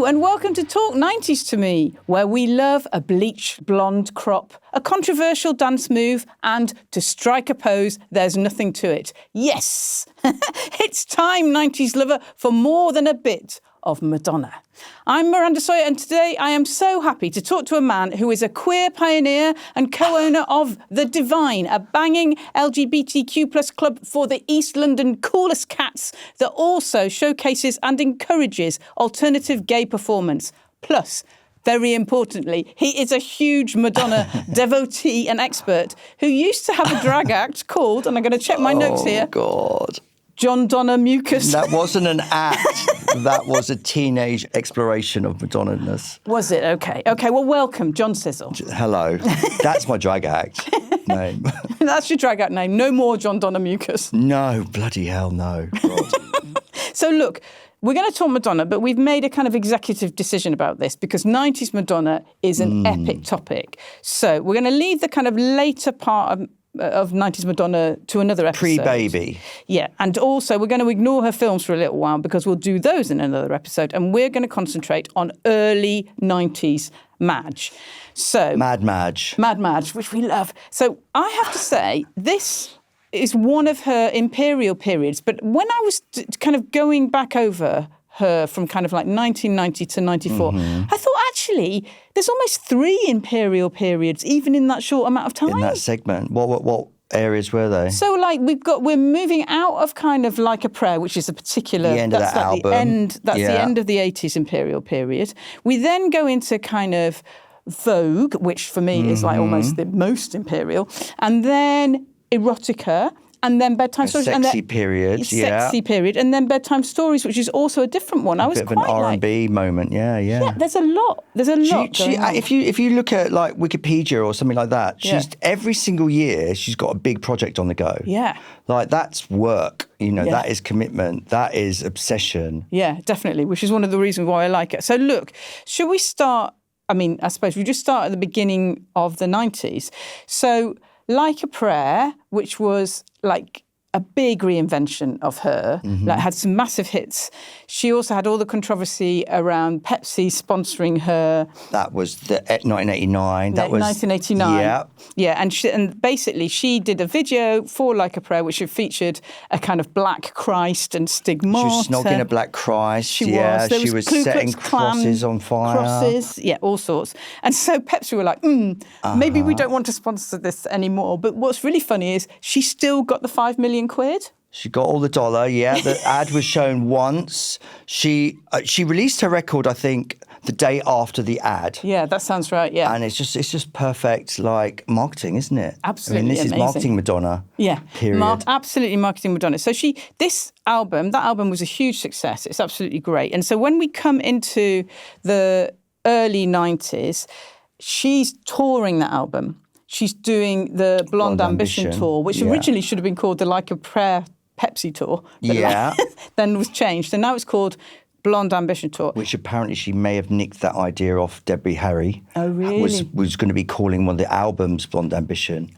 and welcome to Talk 90s to Me, where we love a bleached blonde crop, a controversial dance move, and to strike a pose, there's nothing to it. Yes, it's time, 90s lover, for more than a bit of Madonna. I'm Miranda Sawyer, and today I am so happy to talk to a man who is a queer pioneer and co-owner of The Divine, a banging LGBTQ plus club for the East London coolest cats that also showcases and encourages alternative gay performance. Plus, very importantly, he is a huge Madonna devotee and expert who used to have a drag act called, and I'm going to check my notes here. Oh, God. John Donna Mucus. That wasn't an act. That was a teenage exploration of Madonna-ness. Was it? Okay. Okay, well, welcome, John Sizzle. Hello. That's my drag act name. That's your drag act name. No more John Donna Mucus. No, bloody hell no. God. So look, we're going to talk Madonna, but we've made a kind of executive decision about this because 90s Madonna is an epic topic. So we're going to leave the kind of later part of 90s Madonna to another episode. Pre-baby. Yeah, and also we're going to ignore her films for a little while because we'll do those in another episode, and we're going to concentrate on early 90s Madge. So Mad Madge, which we love. So I have to say, this is one of her imperial periods, but when I was kind of going back over her from kind of like 1990 to 94, I thought actually there's almost 3 imperial periods even in that short amount of time. in that segment. What areas were they? So like we're moving out of kind of Like a Prayer, which is a particular The end of that album. The end of the 80s imperial period. We then go into kind of Vogue, which for me is like almost the most imperial, and then Erotica, and then Bedtime Stories. Sexy period, Sexy period, and then Bedtime Stories, which is also a different one. A bit of an R&B moment, yeah. Yeah, there's a lot going on. If you look at like Wikipedia or something like that, every single year she's got a big project on the go. Yeah. Like that's work, that is commitment, that is obsession. Yeah, definitely, which is one of the reasons why I like it. So look, should we start, I suppose we just start at the beginning of the 90s. So Like a Prayer, which was like a big reinvention of her, like had some massive hits. She also had all the controversy around Pepsi sponsoring her. That was 1989. That was 1989. Yeah. Yeah, and basically she did a video for Like a Prayer, which featured a kind of black Christ and stigmata. She was snogging a black Christ. She was. There she was setting crosses on fire. Crosses, all sorts. And so Pepsi were like, maybe we don't want to sponsor this anymore. But what's really funny is she still got the 5 million quid. She got all the dollar, yeah. The ad was shown once. She released her record, I think, the day after the ad. Yeah, that sounds right, yeah. And it's just perfect, like, marketing, isn't it? Absolutely this amazing. is marketing Madonna. Yeah, period. Absolutely marketing Madonna. So that album was a huge success. It's absolutely great. And so when we come into the early 90s, she's touring that album. She's doing the Blonde Ambition tour, which originally should have been called the Like a Prayer Pepsi tour. But then was changed. And now it's called Blonde Ambition tour. Which apparently she may have nicked that idea off Debbie Harry. Oh, really? Was going to be calling one of the albums Blonde Ambition.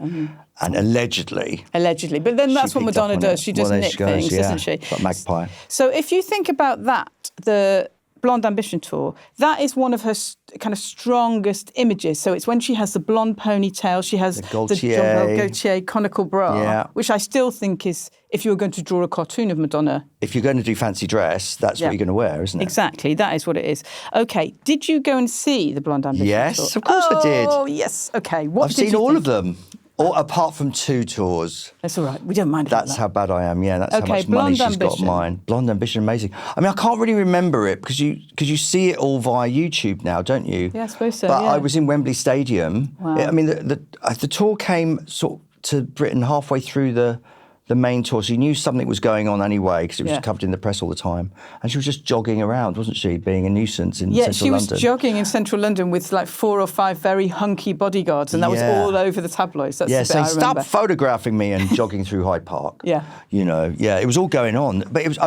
And allegedly. But then that's what Madonna does. She does nick things, doesn't she? Like Magpie. So if you think about that, the Blonde Ambition tour, that is one of her kind of strongest images. So it's when she has the blonde ponytail, she has the Gaultier conical bra, which I still think is, if you were going to draw a cartoon of Madonna. If you're going to do fancy dress, that's what you're going to wear, isn't it? Exactly, that is what it is. Okay, did you go and see the Blonde Ambition tour? Yes, of course I did. Oh, yes, okay. I've seen all of them. Apart from 2 tours. That's all right. We don't mind That's how bad I am. Yeah, that's how much money she's got on mine. Blonde Ambition, amazing. I can't really remember it because you see it all via YouTube now, don't you? Yeah, I suppose so. But I was in Wembley Stadium. Wow. The tour came sort of to Britain halfway through the main tour, so you knew something was going on anyway because it was covered in the press all the time. And she was just jogging around, wasn't she, being a nuisance in central London? Yeah, she was jogging in central London with like 4 or 5 very hunky bodyguards, and that was all over the tabloids. That's the bit saying, I remember. Stop photographing me and jogging through Hyde Park. Yeah. It was all going on. But it was,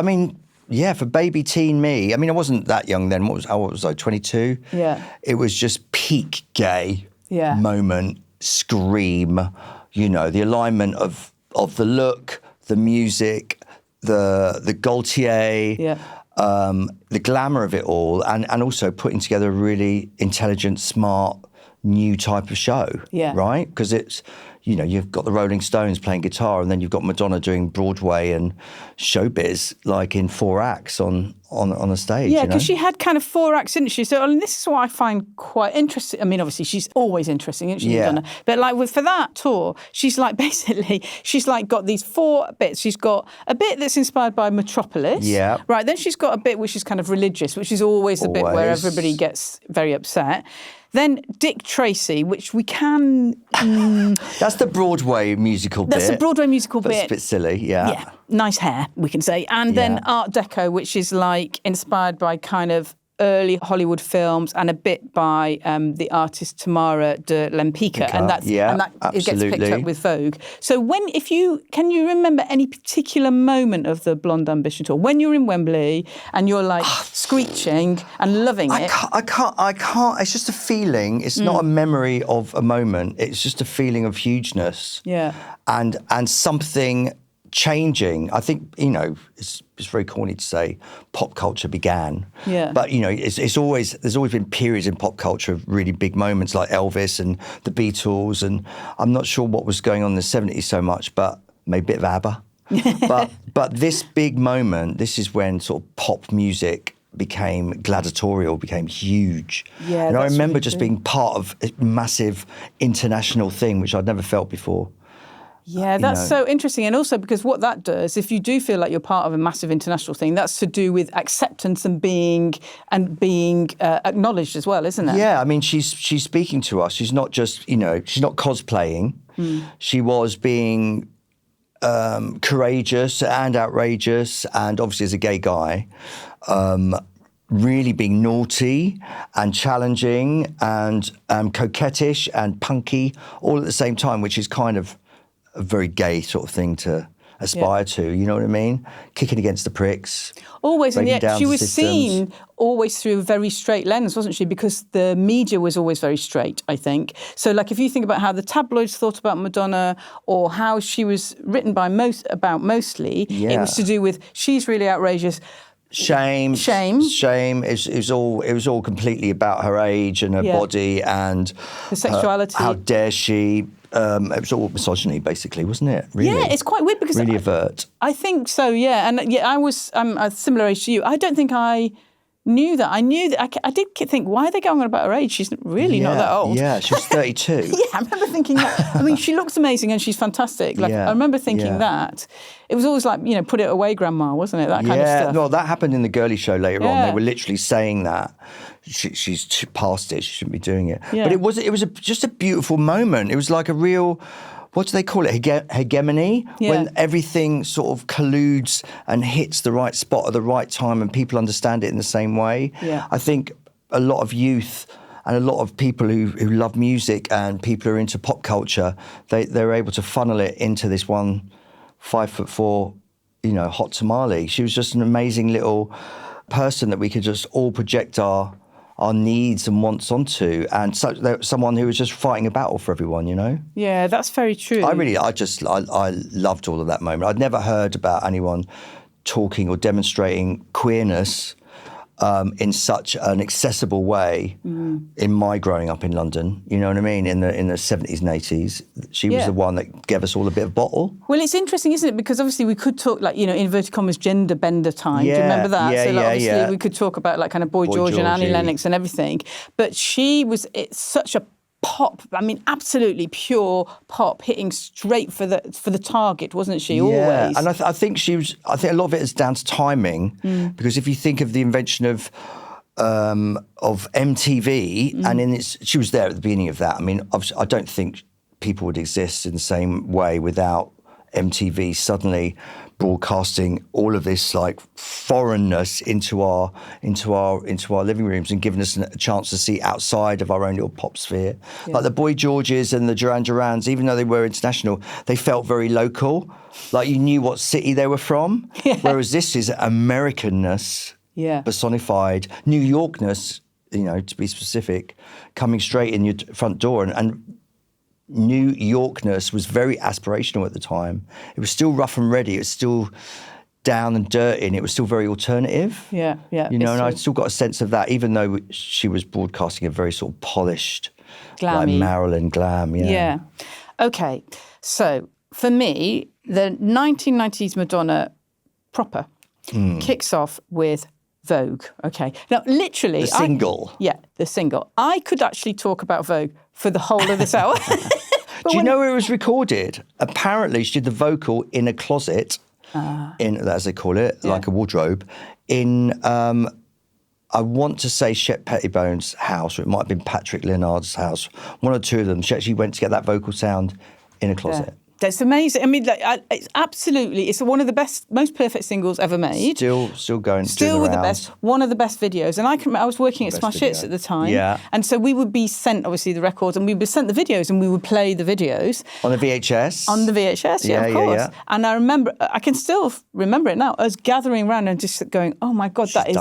for baby teen me, I wasn't that young then. What was I, 22? Yeah. It was just peak gay moment, scream, the alignment of the look, the music, the Gaultier. Yeah. the glamour of it all, and also putting together a really intelligent, smart, new type of show, right? Because it's, you know, you've got the Rolling Stones playing guitar, and then you've got Madonna doing Broadway and showbiz, like in 4 acts on a stage. Yeah, because she had kind of 4 acts, didn't she? So I mean, this is what I find quite interesting. I mean, obviously, she's always interesting, isn't she, Madonna? But like for that tour, she's like basically, she's like got these 4 bits. She's got a bit that's inspired by Metropolis. Yeah. Right, then she's got a bit which is kind of religious, which is always the bit where everybody gets very upset. Then Dick Tracy, which we can... That's the Broadway musical bit. That's the Broadway musical bit. That's a bit silly, Yeah, nice hair, we can say. And then Art Deco, which is like inspired by kind of early Hollywood films and a bit by the artist Tamara de Lempicka. And that it gets picked up with Vogue. So can you remember any particular moment of the Blonde Ambition tour? When you're in Wembley and you're like screeching and loving it. I can't. It's just a feeling. It's not a memory of a moment. It's just a feeling of hugeness. Yeah. And something changing. I think, you know, it's very corny to say pop culture began. Yeah. But, you know, there's always been periods in pop culture of really big moments like Elvis and the Beatles, and I'm not sure what was going on in the 70s so much, but maybe a bit of ABBA. but this big moment, this is when sort of pop music became gladiatorial, became huge. Yeah, and I remember really just true. being part of a massive international thing, which I'd never felt before. Yeah, that's so interesting. And also because what that does, if you do feel like you're part of a massive international thing, that's to do with acceptance and being acknowledged as well, isn't it? Yeah, I mean, she's speaking to us. She's not just, you know, she's not cosplaying. She was being courageous and outrageous, and obviously as a gay guy, really being naughty and challenging and coquettish and punky all at the same time, which is kind of a very gay sort of thing to aspire to, you know what I mean? Kicking against the pricks. Always, and yet she was systems. seen always through a very straight lens, wasn't she? Because the media was always very straight, I think. So, like, if you think about how the tabloids thought about Madonna or how she was written by mostly, it was to do with she's really outrageous. Shame. It was all completely about her age and her body and her sexuality. How dare she? It was all misogyny, basically, wasn't it? Really? Yeah, it's quite weird because really overt. I think so. Yeah, and I was a similar age to you. I don't think I knew that. I knew that. I did think, why are they going on about her age? She's really not that old. Yeah, she was 32. Yeah, I remember thinking that. I mean, she looks amazing and she's fantastic. Like, I remember thinking that. It was always like, you know, put it away, Grandma, wasn't it? That kind of stuff. Yeah, no, that happened in the Girlie show later on. They were literally saying that. She's past it. She shouldn't be doing it. Yeah. But it was just a beautiful moment. It was like a real, what do they call it? Hegemony? Yeah. When everything sort of colludes and hits the right spot at the right time and people understand it in the same way. Yeah. I think a lot of youth and a lot of people who love music and people who are into pop culture, they're able to funnel it into this one 5'4", you know, hot tamale. She was just an amazing little person that we could just all project our needs and wants onto, and someone who was just fighting a battle for everyone, you know? Yeah, that's very true. I loved all of that moment. I'd never heard about anyone talking or demonstrating queerness in such an accessible way in my growing up in London. You know what I mean? In the 70s and 80s, she was the one that gave us all a bit of bottle. Well, it's interesting, isn't it? Because obviously we could talk, like, you know, inverted commas, gender bender time. Do you remember that? Yeah, so like, obviously we could talk about like kind of Boy George and Annie Lennox and everything. But it's such a pop, I mean, absolutely pure pop, hitting straight for the target, wasn't she? Yeah, always. and I think a lot of it is down to timing, because if you think of the invention of MTV, and she was there at the beginning of that. I mean, obviously, I don't think people would exist in the same way without MTV suddenly broadcasting all of this like foreignness into our living rooms and giving us a chance to see outside of our own little pop sphere. Like the Boy Georges and the Duran Durans, even though they were international, they felt very local. Like you knew what city they were from. Whereas this is Americanness personified, New Yorkness, you know, to be specific, coming straight in your front door. And New Yorkness was very aspirational at the time. It was still rough and ready. It was still down and dirty, and it was still very alternative. Yeah, yeah. You know, and I still got a sense of that, even though she was broadcasting a very sort of polished, glammy, like Marilyn glam. Yeah. Yeah. Okay. So for me, the 1990s Madonna proper kicks off with Vogue. Okay. Now, literally, The single. The single. I could actually talk about Vogue for the whole of this hour. Do you know where it was recorded? Apparently, she did the vocal in a closet, in, as they call it, like a wardrobe, in, I want to say Shep Pettibone's house, or it might have been Patrick Leonard's house. One or two of them. She actually went to get that vocal sound in a closet. Yeah. That's amazing. I mean, it's absolutely, it's one of the best, most perfect singles ever made. Still going. Still with the rounds. best, one of the best videos. And I was working at Smash Hits at the time. Yeah. And so we would be sent, obviously, the records, and we would be sent the videos, and we would play the videos. On the VHS? On the VHS, yeah, of course. Yeah. And I can still remember it now, us gathering around and just going, oh my God, that is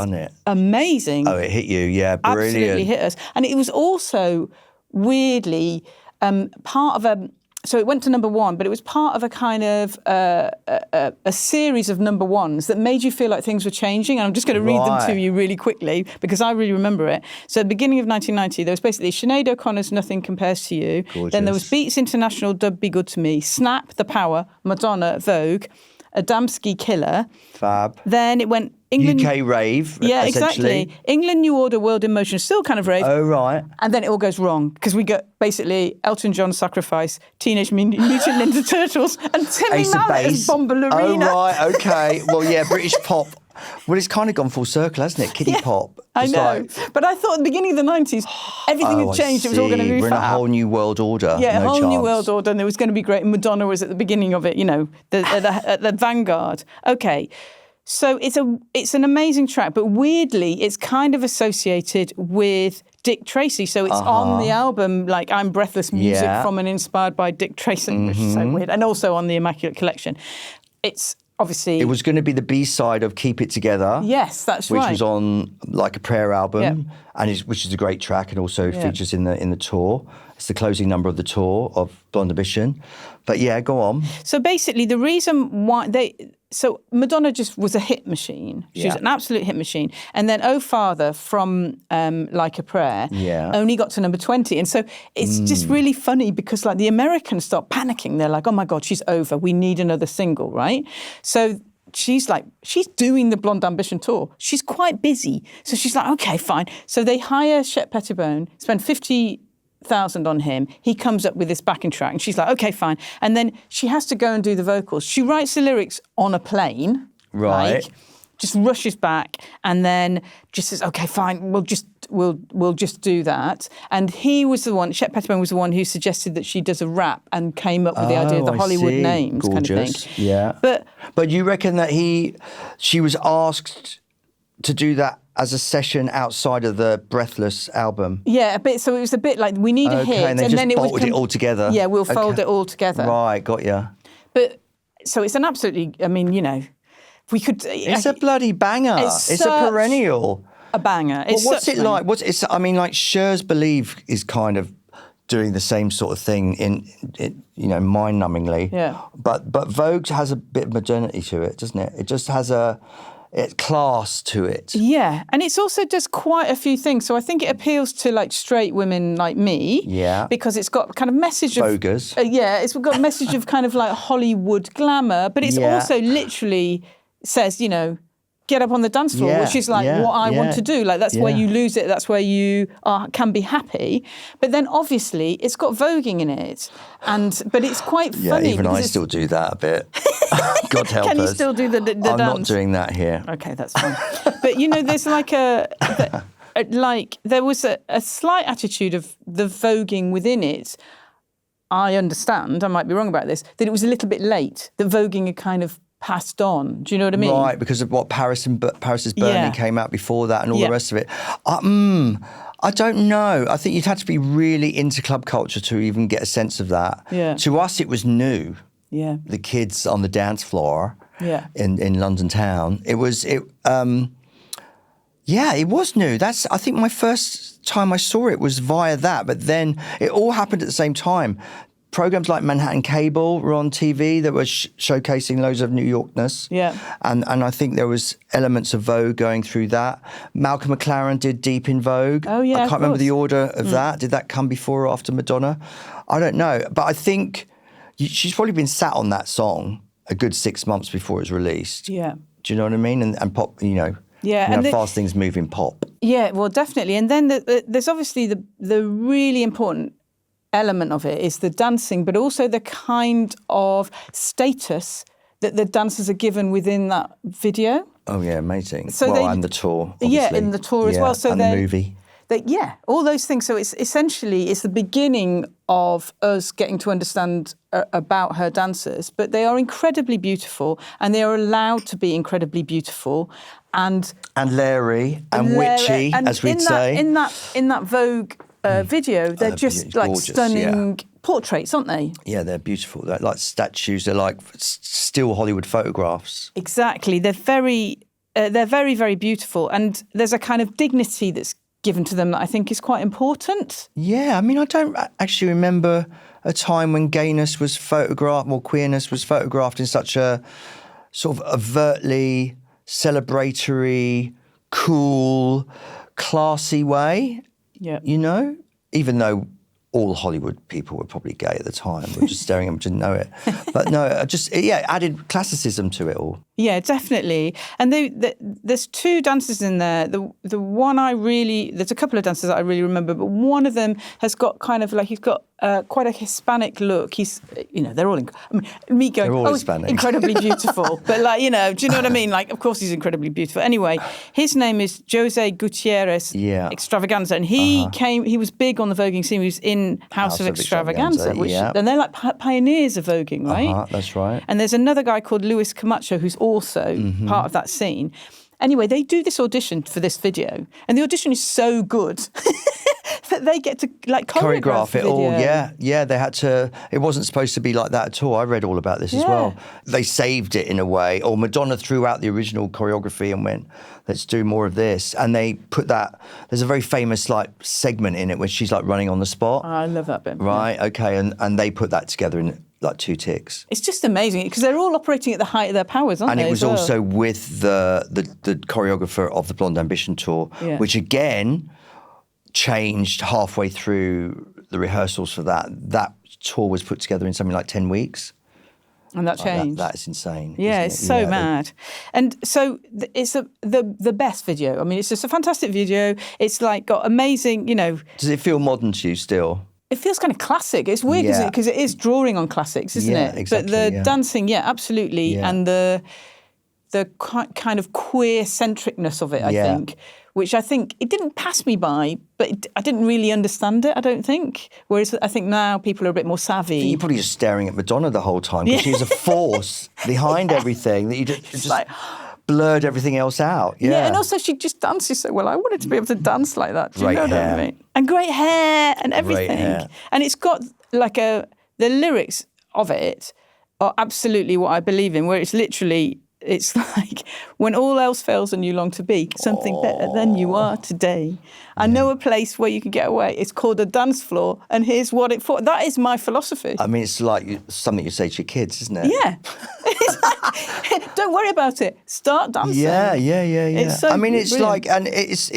amazing. Oh, it hit you, yeah, brilliant. Absolutely hit us. And it was also weirdly part of a, so it went to number one, but it was part of a kind of a series of number ones that made you feel like things were changing. And I'm just going to read them to you really quickly because I really remember it. So at the beginning of 1990, there was basically Sinead O'Connor's Nothing Compares to You. Gorgeous. Then there was Beats International, Dub Be Good to Me, Snap, The Power, Madonna, Vogue, Adamski, Killer. Fab. Then it went England... UK rave, yeah, exactly. England, New Order, World in Motion, still kind of rave. Oh, right. And then it all goes wrong because we got basically Elton John Sacrifice, Teenage Mutant Ninja Turtles, and Timmy Mallet as Bombalurina. Oh, right, okay. Well, yeah, British pop. Well, it's kind of gone full circle, hasn't it? Kiddie pop. I know. But I thought at the beginning of the 90s, everything had changed. It was all going to move. We're in a whole new world order. Yeah, no a whole chance. new world order, and it was going to be great. And Madonna was at the beginning of it, you know, at the vanguard. Okay. So it's an amazing track, but weirdly, it's kind of associated with Dick Tracy. So it's on the album, like I'm Breathless Music from and inspired by Dick Tracy, which is so weird. And also on the Immaculate Collection. It's obviously... It was going to be the B-side of Keep It Together. Yes, that's right. Which was on like a prayer album, and which is a great track and also features in the tour. It's the closing number of the tour of Blonde Ambition. But yeah, go on. So basically the reason why so Madonna just was a hit machine. She was an absolute hit machine. And then Oh Father from Like a Prayer only got to number 20. And so it's just really funny because like the Americans start panicking. They're like, oh my God, she's over. We need another single, right? So she's doing the Blonde Ambition tour. She's quite busy. So she's like, okay, fine. So they hire Shep Pettibone, spend $50,000 on him. He comes up with this backing track and she's like, okay, fine. And then she has to go and do the vocals. She writes the lyrics on a plane. Right. Like, just rushes back and then just says, okay, fine, we'll just do that. And he was the one, Shep Pettibone was the one who suggested that she does a rap and came up with the idea of the Hollywood names kind of thing. Yeah. But you reckon that she was asked to do that as a session outside of the Breathless album? Yeah, a bit. So it was a bit like we need a hit, and then it was it all together. Yeah, we'll fold it all together. Right, got you. But so it's an absolutely. I mean, you know, we could. It's a bloody banger. It's a perennial. A banger. It's what's it like? I mean, like Cher's Believe is kind of doing the same sort of thing in you know, mind-numbingly. Yeah. But Vogue has a bit of modernity to it, doesn't it? It just has it's class to it. Yeah, and it's also does quite a few things. So I think it appeals to like straight women like me. Yeah. Because it's got kind of message of... Voguers. It's got a message of kind of like Hollywood glamour, but it's also literally says, you know, get up on the dance floor, which is like what I want to do. Like that's where you lose it. That's where you can be happy. But then obviously it's got voguing in it, but it's quite funny. Yeah, even I still do that a bit. God help us. Can you still do the dance? I'm not doing that here. Okay, that's fine. But you know, there's like there was a slight attitude of the voguing within it. I understand. I might be wrong about this. That it was a little bit late. That voguing had kind of passed on. Do you know what I mean? Right, because of what Paris is Burning came out before that and all the rest of it. I don't know. I think you'd have to be really into club culture to even get a sense of that. Yeah. To us, it was new. Yeah. The kids on the dance floor. Yeah. In London town, it was new. I think my first time I saw it was via that. But then it all happened at the same time. programs like Manhattan Cable were on TV that were showcasing loads of New Yorkness. Yeah. And I think there was elements of Vogue going through that. Malcolm McLaren did Deep in Vogue. Oh, yeah, I of can't remember course. the order of that. Did that come before or after Madonna? I don't know. But I think she's probably been sat on that song a good 6 months before it was released. Yeah. Do you know what I mean? And pop, and fast things move in pop. Yeah, well, definitely. And then there's obviously the really important element of it is the dancing, but also the kind of status that the dancers are given within that video. Oh, yeah, amazing. So and the tour, obviously. Yeah, in the tour as well. So and the movie. All those things. So it's essentially, it's the beginning of us getting to understand about her dancers, but they are incredibly beautiful and they are allowed to be incredibly beautiful. And leery and witchy, and as we'd say. In that Vogue video, they're just like gorgeous, stunning portraits, aren't they? Yeah, they're beautiful. They're like statues. They're like still Hollywood photographs. Exactly. They're very, very beautiful. And there's a kind of dignity that's given to them that I think is quite important. Yeah, I mean, I don't actually remember a time when gayness was photographed or queerness was photographed in such a sort of overtly celebratory, cool, classy way. Yeah. Even though all Hollywood people were probably gay at the time. We were just staring at them, didn't know it. But no, added classicism to it all. Yeah, definitely. And there's two dancers in there. The one there's a couple of dancers that I really remember, but one of them has got kind of like, he's got quite a Hispanic look. He's, they're all, me going, they're all Hispanic. Incredibly beautiful. But do you know what I mean? Like, of course he's incredibly beautiful. Anyway, his name is Jose Gutierrez Extravaganza. And he was big on the voguing scene. He was in House of Extravaganza, and they're like pioneers of voguing, right? That's right. And there's another guy called Luis Camacho who's also part of that scene. Anyway, they do this audition for this video, and the audition is so good that they get to like choreograph it all. Yeah, they had to. It wasn't supposed to be like that at all. I read all about this as well. They saved it in a way, or Madonna threw out the original choreography and went, let's do more of this. And they put that, there's a very famous like segment in it where she's like running on the spot. Oh, I love that bit. Right, okay, and they put that together in like 2 ticks. It's just amazing because they're all operating at the height of their powers, aren't they? And it was also with the choreographer of the Blonde Ambition tour, which again changed halfway through the rehearsals for that. That tour was put together in something like 10 weeks. And that changed. That is insane. Yeah, it's so mad. And so it's the best video. I mean, it's just a fantastic video. It's like got amazing, Does it feel modern to you still? It feels kind of classic. It's weird, isn't it? Because it is drawing on classics, isn't it? Exactly, but the dancing, absolutely. Yeah. And the kind of queer centricness of it, I think, which I think it didn't pass me by, but I didn't really understand it, I don't think. Whereas I think now people are a bit more savvy. You're probably just staring at Madonna the whole time because she's a force behind everything that you just like, blurred everything else out. Yeah, and also she just dances so well. I wanted to be able to dance like that. Do you know what I mean? And great hair and everything. And it's got like the lyrics of it are absolutely what I believe in, where it's literally, it's like, when all else fails and you long to be something better than you are today. I know a place where you can get away. It's called a dance floor, and here's what it for. That is my philosophy. I mean, it's like something you say to your kids, isn't it? Yeah. It's like, don't worry about it. Start dancing. Yeah. It's so it's brilliant. like, and it's.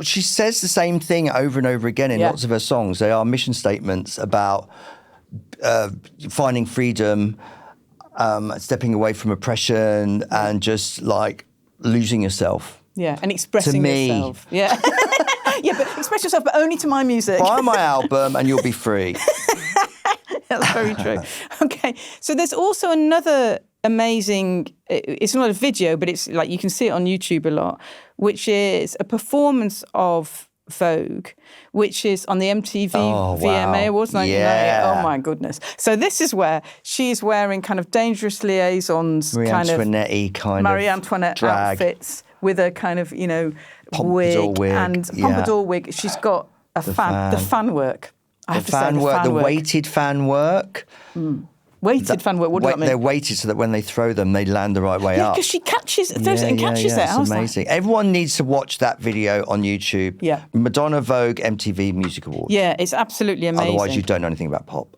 She says the same thing over and over again in lots of her songs. They are mission statements about finding freedom, stepping away from oppression, and just like losing yourself. Yeah, and expressing to me. yourself. Yeah. Yeah, but express yourself, but only to my music. Buy my album and you'll be free. That's very true. Okay, so there's also another amazing, it's not a video, but it's like you can see it on YouTube a lot, which is a performance of Vogue, which is on the MTV VMA Awards 1998. Oh my goodness. So this is where she's wearing kind of Dangerous Liaisons, Marie Antoinette drag outfits with a kind of, pompadour wig and pompadour wig. She's got the fan work. The weighted fan work. Weighted fan work, what does that mean? They're weighted so that when they throw them, they land the right way up. Because she throws it and catches it. It's amazing. Everyone needs to watch that video on YouTube. Yeah. Madonna Vogue MTV Music Awards. Yeah, it's absolutely amazing. Otherwise, you don't know anything about pop.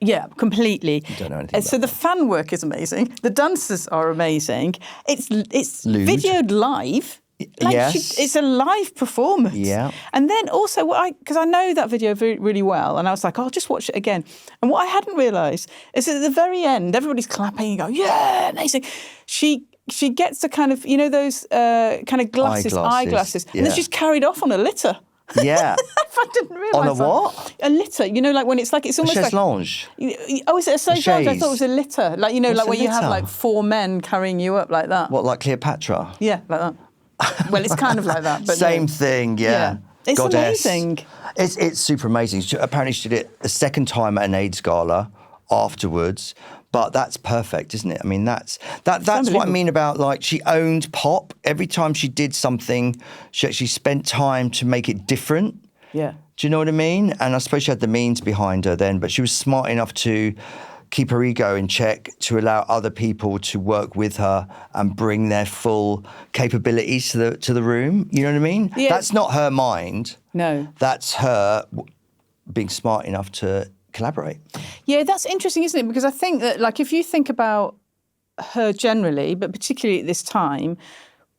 Yeah, completely. Don't know anything So about the fan work is amazing. The dancers are amazing. It's Lewd. videoed live. Yes. It's a live performance. Yeah. And then also, because I know that video really well, and I was like, I'll just watch it again. And what I hadn't realised is that at the very end, everybody's clapping and go, yeah, amazing. She gets a kind of, those kind of eyeglasses, and then she's carried off on a litter. Yeah. I didn't realise On a that. what? A litter. Like when it's almost chaise like... lounge. Oh, is it a chaise lounge? I chaise. thought it was a litter. Like, What's like a where you have litter? like 4 men carrying you up like that. What, like Cleopatra? Yeah, like that. Well, it's kind of like that. But Same thing, yeah. It's Goddess. amazing. It's super amazing. Apparently she did it a second time at an AIDS gala afterwards. But that's perfect, isn't it? I mean, that's what I mean about, like, she owned pop. Every time she did something, she actually spent time to make it different. Yeah. Do you know what I mean? And I suppose she had the means behind her then, but she was smart enough to keep her ego in check, to allow other people to work with her and bring their full capabilities to the room. You know what I mean? Yeah. That's not her mind. No. That's her being smart enough to collaborate. Yeah, that's interesting, isn't it? Because I think that, like, if you think about her generally, but particularly at this time,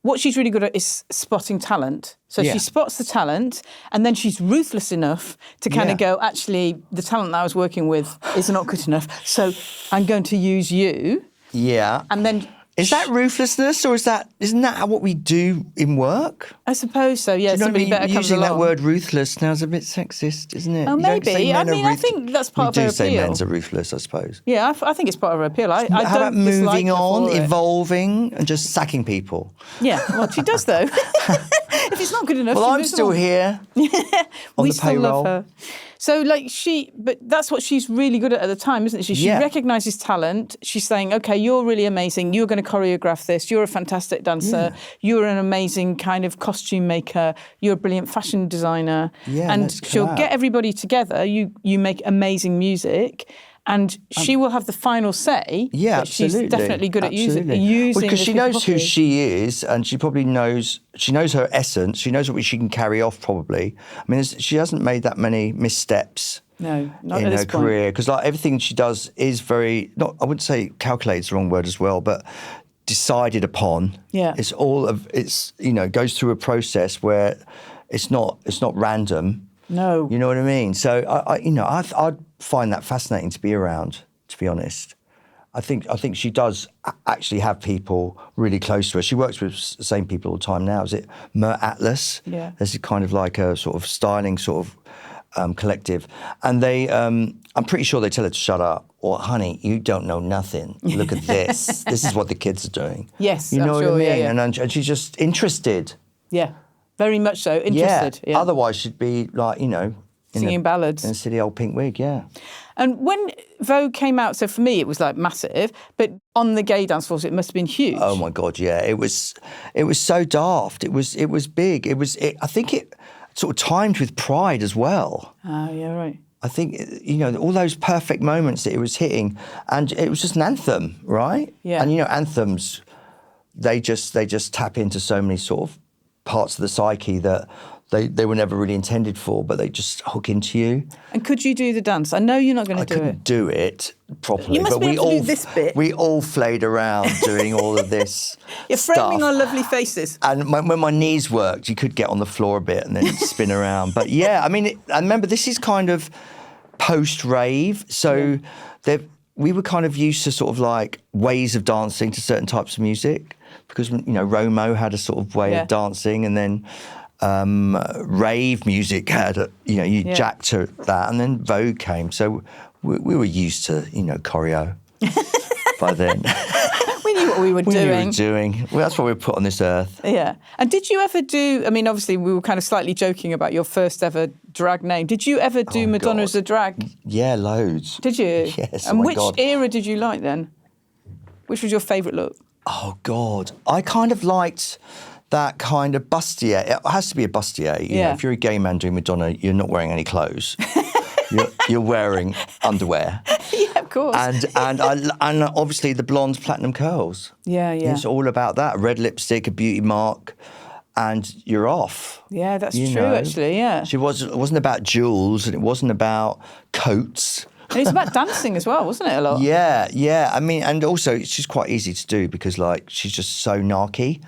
what she's really good at is spotting talent. So she spots the talent, and then she's ruthless enough to kind of go, actually, the talent that I was working with is not good enough, so I'm going to use you. Yeah. And then... Is that ruthlessness, or isn't that what we do in work? I suppose so, yeah. Do you know Somebody what I mean? better comes Using along. that word ruthless now is a bit sexist, isn't it? Oh, You don't say maybe. I men are mean, I think that's part of her We do say appeal. men's are ruthless, I suppose. Yeah, I think it's part of her appeal. I How about don't dislike moving her on, for it. evolving, and just sacking people? Yeah, well, she does, though. If it's not good enough, Well, she I'm moves still on. here on We the still payroll. love her. So, like, but that's what she's really good at the time, isn't she? She recognises talent. She's saying, okay, you're really amazing. You're going to choreograph this. You're a fantastic dancer. You're an amazing kind of costume maker. You're a brilliant fashion designer. Yeah, and let's she'll collab. get everybody together. You make amazing music. And she will have the final say. Yeah, but she's absolutely. definitely good at using because the she knows who properly. she is, and she probably knows her essence. She knows what she can carry off. Probably. I mean, she hasn't made that many missteps. No, not in at this her point. career, because like everything she does is very I wouldn't say calculated, the wrong word as well, but decided upon. Yeah. It's goes through a process where it's not random. No. You know what I mean? So I'd find that fascinating to be around, to be honest. I think she does actually have people really close to her. She works with the same people all the time now. Is it Mer Atlas? Yeah. There's kind of like a sort of styling sort of collective. And they, I'm pretty sure they tell her to shut up. Or, honey, you don't know nothing. Look at this. This is what the kids are doing. Yes, you know I'm what sure, I mean? yeah. And she's just interested. Yeah, very much so. Interested. Yeah. Otherwise, she'd be like, Singing ballads. in a silly old pink wig. Yeah. And when Vogue came out, so for me it was like massive, but on the gay dance floors it must have been huge. Oh my God, yeah. It was so daft. It was big. I think it sort of timed with Pride as well. Oh, yeah, right. I think, all those perfect moments that it was hitting, and it was just an anthem, right? Yeah. And, anthems, they just tap into so many sort of parts of the psyche that they were never really intended for, but they just hook into you. And could you do the dance? I know you're not going to do I couldn't it. do it properly. You must but be we able to all do this bit. We all flayed around doing all of this. You're framing stuff. our lovely faces. And when my knees worked, you could get on the floor a bit and then spin around. But yeah, I mean, I remember this is kind of post-rave, so we were kind of used to sort of like ways of dancing to certain types of music, because Romo had a sort of way of dancing, and then rave music had jacked to that, and then Vogue came, so we were used to choreo by then. We knew what we were doing. Well, that's what we were put on this earth. Yeah. And did you ever do, I mean, obviously we were kind of slightly joking about your first ever drag name. Did you ever do Madonna as a drag? Yeah, loads. Did you? Yes. And oh my which God. era did you like then? Which was your favourite look? Oh, God. I kind of liked that kind of bustier. It has to be a bustier. You know, if you're a gay man doing Madonna, you're not wearing any clothes. You're wearing underwear. Yeah, of course. And obviously the blonde platinum curls. Yeah. It's all about that. Red lipstick, a beauty mark, and you're off. Yeah, that's true, actually, yeah. It wasn't about jewels, and it wasn't about coats. And it's about dancing as well, wasn't it, a lot? Yeah. I mean, and also she's quite easy to do because, like, she's just so narky.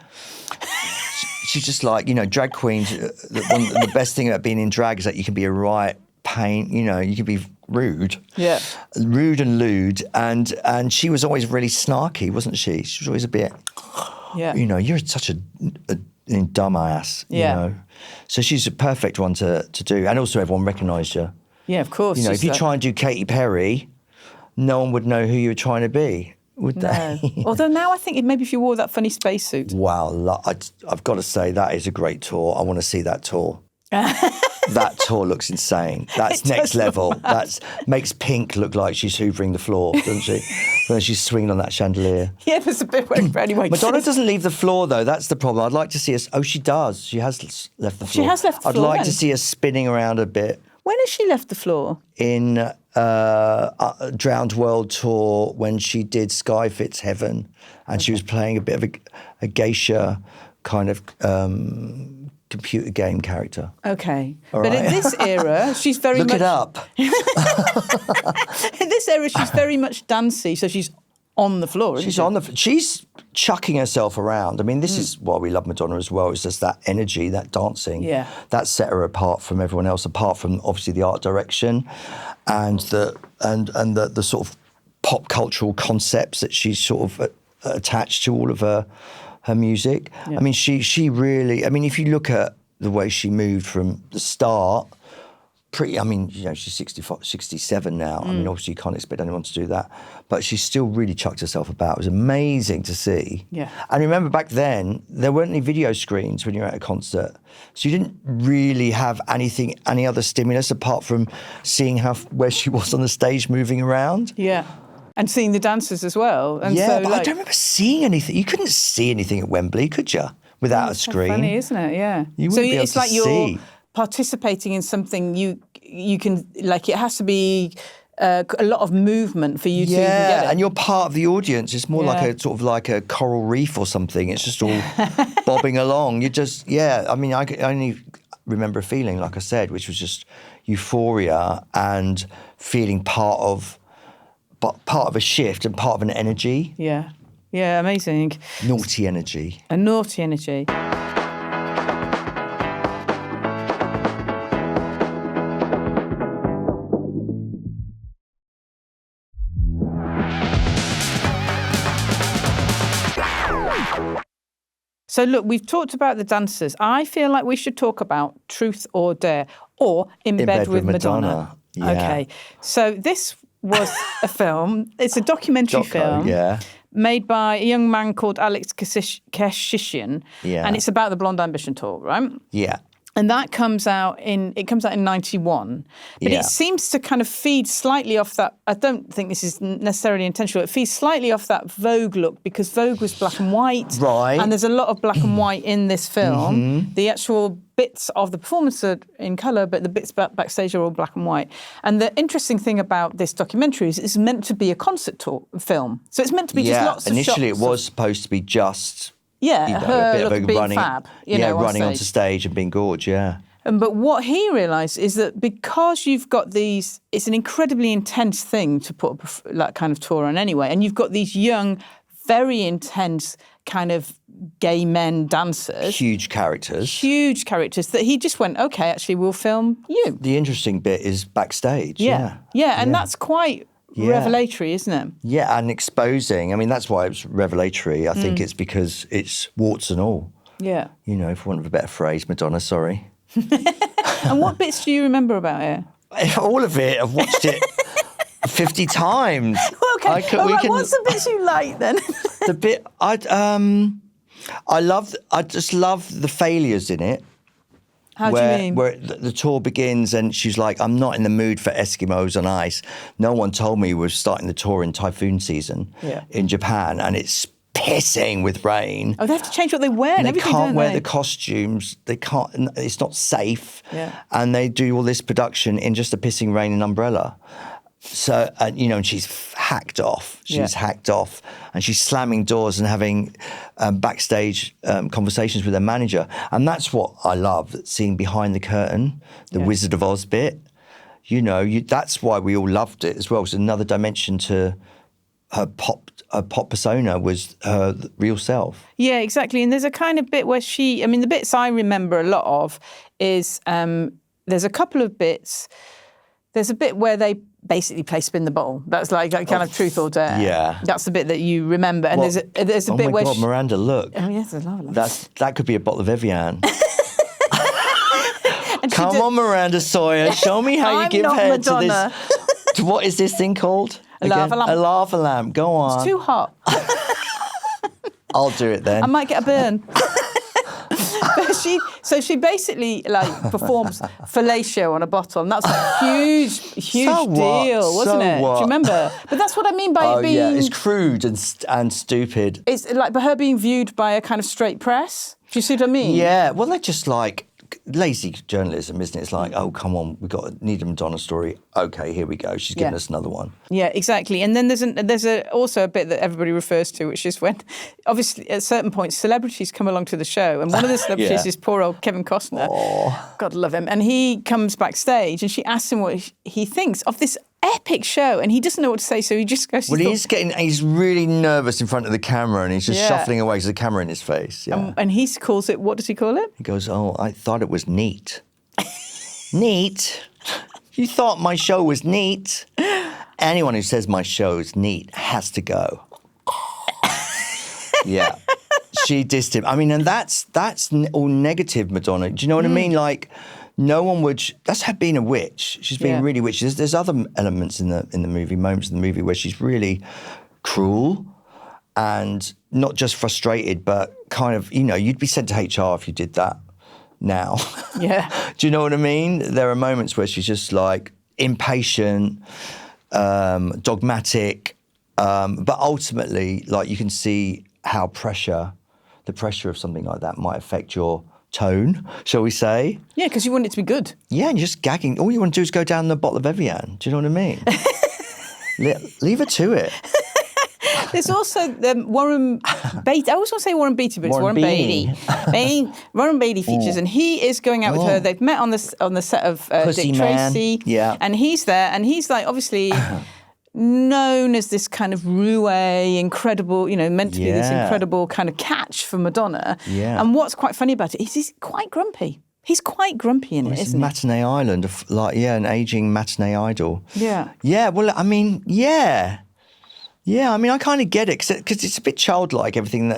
She's just like, drag queens. The best thing about being in drag is that you can be a right pain. You can be rude. Yeah. Rude and lewd. And she was always really snarky, wasn't she? She was always a bit, you're such a dumbass, So she's a perfect one to do. And also everyone recognised her. Yeah, of course. If you try and do Katy Perry, no one would know who you were trying to be, would they? Although now I think maybe if you wore that funny spacesuit. Wow, I've got to say, that is a great tour. I want to see that tour. That tour looks insane. That's next level. That makes Pink look like she's hoovering the floor, doesn't she? When she's swinging on that chandelier. Yeah, there's a bit where anyway. Madonna doesn't leave the floor, though. That's the problem. I'd like to see her... Oh, she does. She has left the floor. She has left the floor. I'd like to see her spinning around a bit. When has she left the floor? In Drowned World Tour, when she did Sky Fits Heaven, and she was playing a bit of a geisha kind of computer game character. Okay. All but right. in this era, she's very Look much... it up. In this era, she's very much dancey, so she's on the floor, isn't she? She's chucking herself around. I mean, this is why we love Madonna as well. It's just that energy, that dancing. Yeah. That set her apart from everyone else, apart from obviously the art direction and the sort of pop cultural concepts that she's sort of attached to all of her music. Yeah. I mean, she really... I mean, if you look at the way she moved from the start... she's 65, 67 now. I mean, obviously you can't expect anyone to do that. But she still really chucked herself about. It was amazing to see. Yeah. And remember back then, there weren't any video screens when you were at a concert. So you didn't really have any other stimulus apart from seeing where she was on the stage moving around. Yeah. And seeing the dancers as well. And but I don't remember seeing anything. You couldn't see anything at Wembley, could you? Without a screen. Funny, isn't it? Yeah. You wouldn't be able to you're participating in something you can, like, it has to be a lot of movement for you to even get it. And you're part of the audience. It's more like a sort of like a coral reef or something. It's just all bobbing along. You just, I mean, I only remember a feeling, like I said, which was just euphoria and feeling part of a shift and part of an energy. Yeah. Yeah, amazing. Naughty energy. A naughty energy. So look, we've talked about the dancers. I feel like we should talk about Truth or Dare or In Bed with Madonna. Yeah. Okay. So this was a film. It's a documentary film made by a young man called Alex Keshishian. Yeah. And it's about the Blonde Ambition tour, right? Yeah. And that comes out in 91. But it seems to kind of feed slightly off that. I don't think this is necessarily intentional. It feeds slightly off that Vogue look because Vogue was black and white. Right. And there's a lot of black and white in this film. Mm-hmm. The actual bits of the performance are in colour, but the bits backstage are all black and white. And the interesting thing about this documentary is it's meant to be a concert tour film. So it's meant to be just lots of shots. Initially it was supposed to be just... her a bit of a being running, fab, running onto stage and being gorge, But what he realised is that because you've got these, it's an incredibly intense thing to put that kind of tour on anyway, and you've got these young, very intense kind of gay men dancers. Huge characters, that he just went, OK, actually, we'll film you. The interesting bit is backstage, and that's quite... revelatory, isn't it? Yeah, and exposing. I mean, that's why it's revelatory. I think it's because it's warts and all. Yeah. For want of a better phrase, Madonna, sorry. And what bits do you remember about it? All of it. I've watched it 50 times. OK, what's the bits you like then? The bit, I just love the failures in it. How do you mean? Where the tour begins and she's like, I'm not in the mood for Eskimos on ice. No one told me we're starting the tour in typhoon season in Japan and it's pissing with rain. Oh, they have to change what they wear and everything, they can't wear the costumes. They can't, it's not safe. Yeah. And they do all this production in just a pissing rain and umbrella. So, and she's hacked off. She's hacked off. And she's slamming doors and having backstage conversations with her manager. And that's what I love, seeing behind the curtain, the Wizard of Oz bit. you know, that's why we all loved it as well. It's another dimension to her pop persona was her real self. Yeah, exactly. And there's a kind of bit where the bits I remember a lot of is there's a couple of bits. There's a bit where they basically play spin the bottle. That's like kind of truth or dare. Yeah. That's the bit that you remember. And there's a bit where... Oh my God, Miranda, look. Oh, yes, I love it. That could be a bottle of Evian. Come on, Miranda Sawyer, show me how you give head Madonna. to this. What is this thing called? A lava lamp. A lava lamp. Go on. It's too hot. I'll do it then. I might get a burn. So she basically performs fellatio on a bottle, and that's a huge deal, wasn't it? What? Do you remember? But that's what I mean by it being... yeah, it's crude and stupid. It's like her being viewed by a kind of straight press. Do you see what I mean? Yeah, well, they're just like lazy journalism, isn't it? It's like, oh, come on, need a Madonna story. Okay, here we go. She's giving us another one. Yeah, exactly. And then there's also a bit that everybody refers to, which is when, obviously, at certain points, celebrities come along to the show. And one of the celebrities is poor old Kevin Costner. Oh. God love him. And he comes backstage and she asks him what he thinks of this epic show, and he doesn't know what to say, so he just goes... Well, he's really nervous in front of the camera, and he's just shuffling away with the camera in his face. Yeah. And he calls it, what does he call it? He goes, oh, I thought it was neat. Neat? You thought my show was neat? Anyone who says my show is neat has to go. Yeah. She dissed him. I mean, and that's all negative, Madonna. Do you know what I mean? Like... No one would. That's her being a witch. She's being really witchy. There's other elements in the movie, moments in the movie where she's really cruel and not just frustrated, but kind of, you know, you'd be sent to HR if you did that now. Yeah. Do you know what I mean? There are moments where she's just like impatient, dogmatic, but ultimately, like you can see how the pressure of something like that might affect your tone, shall we say? Yeah, because you want it to be good. Yeah, and you're just gagging. All you want to do is go down the bottle of Evian. Do you know what I mean? Leave her to it. There's also Warren Beatty. I always want to say Warren Beatty, but it's Warren Beatty. Warren Beatty features, and he is going out with her. They've met on the set of Dick Tracy. Yeah. And he's there, and he's like obviously known as this kind of roue, incredible, you know, meant to be this incredible kind of catch for Madonna. Yeah. And what's quite funny about it is he's quite grumpy. He's quite grumpy in it, isn't he? Matinee Island, an aging matinee idol. Yeah. Yeah, well, I mean, yeah. Yeah, I mean, I kind of get it, because it's a bit childlike, everything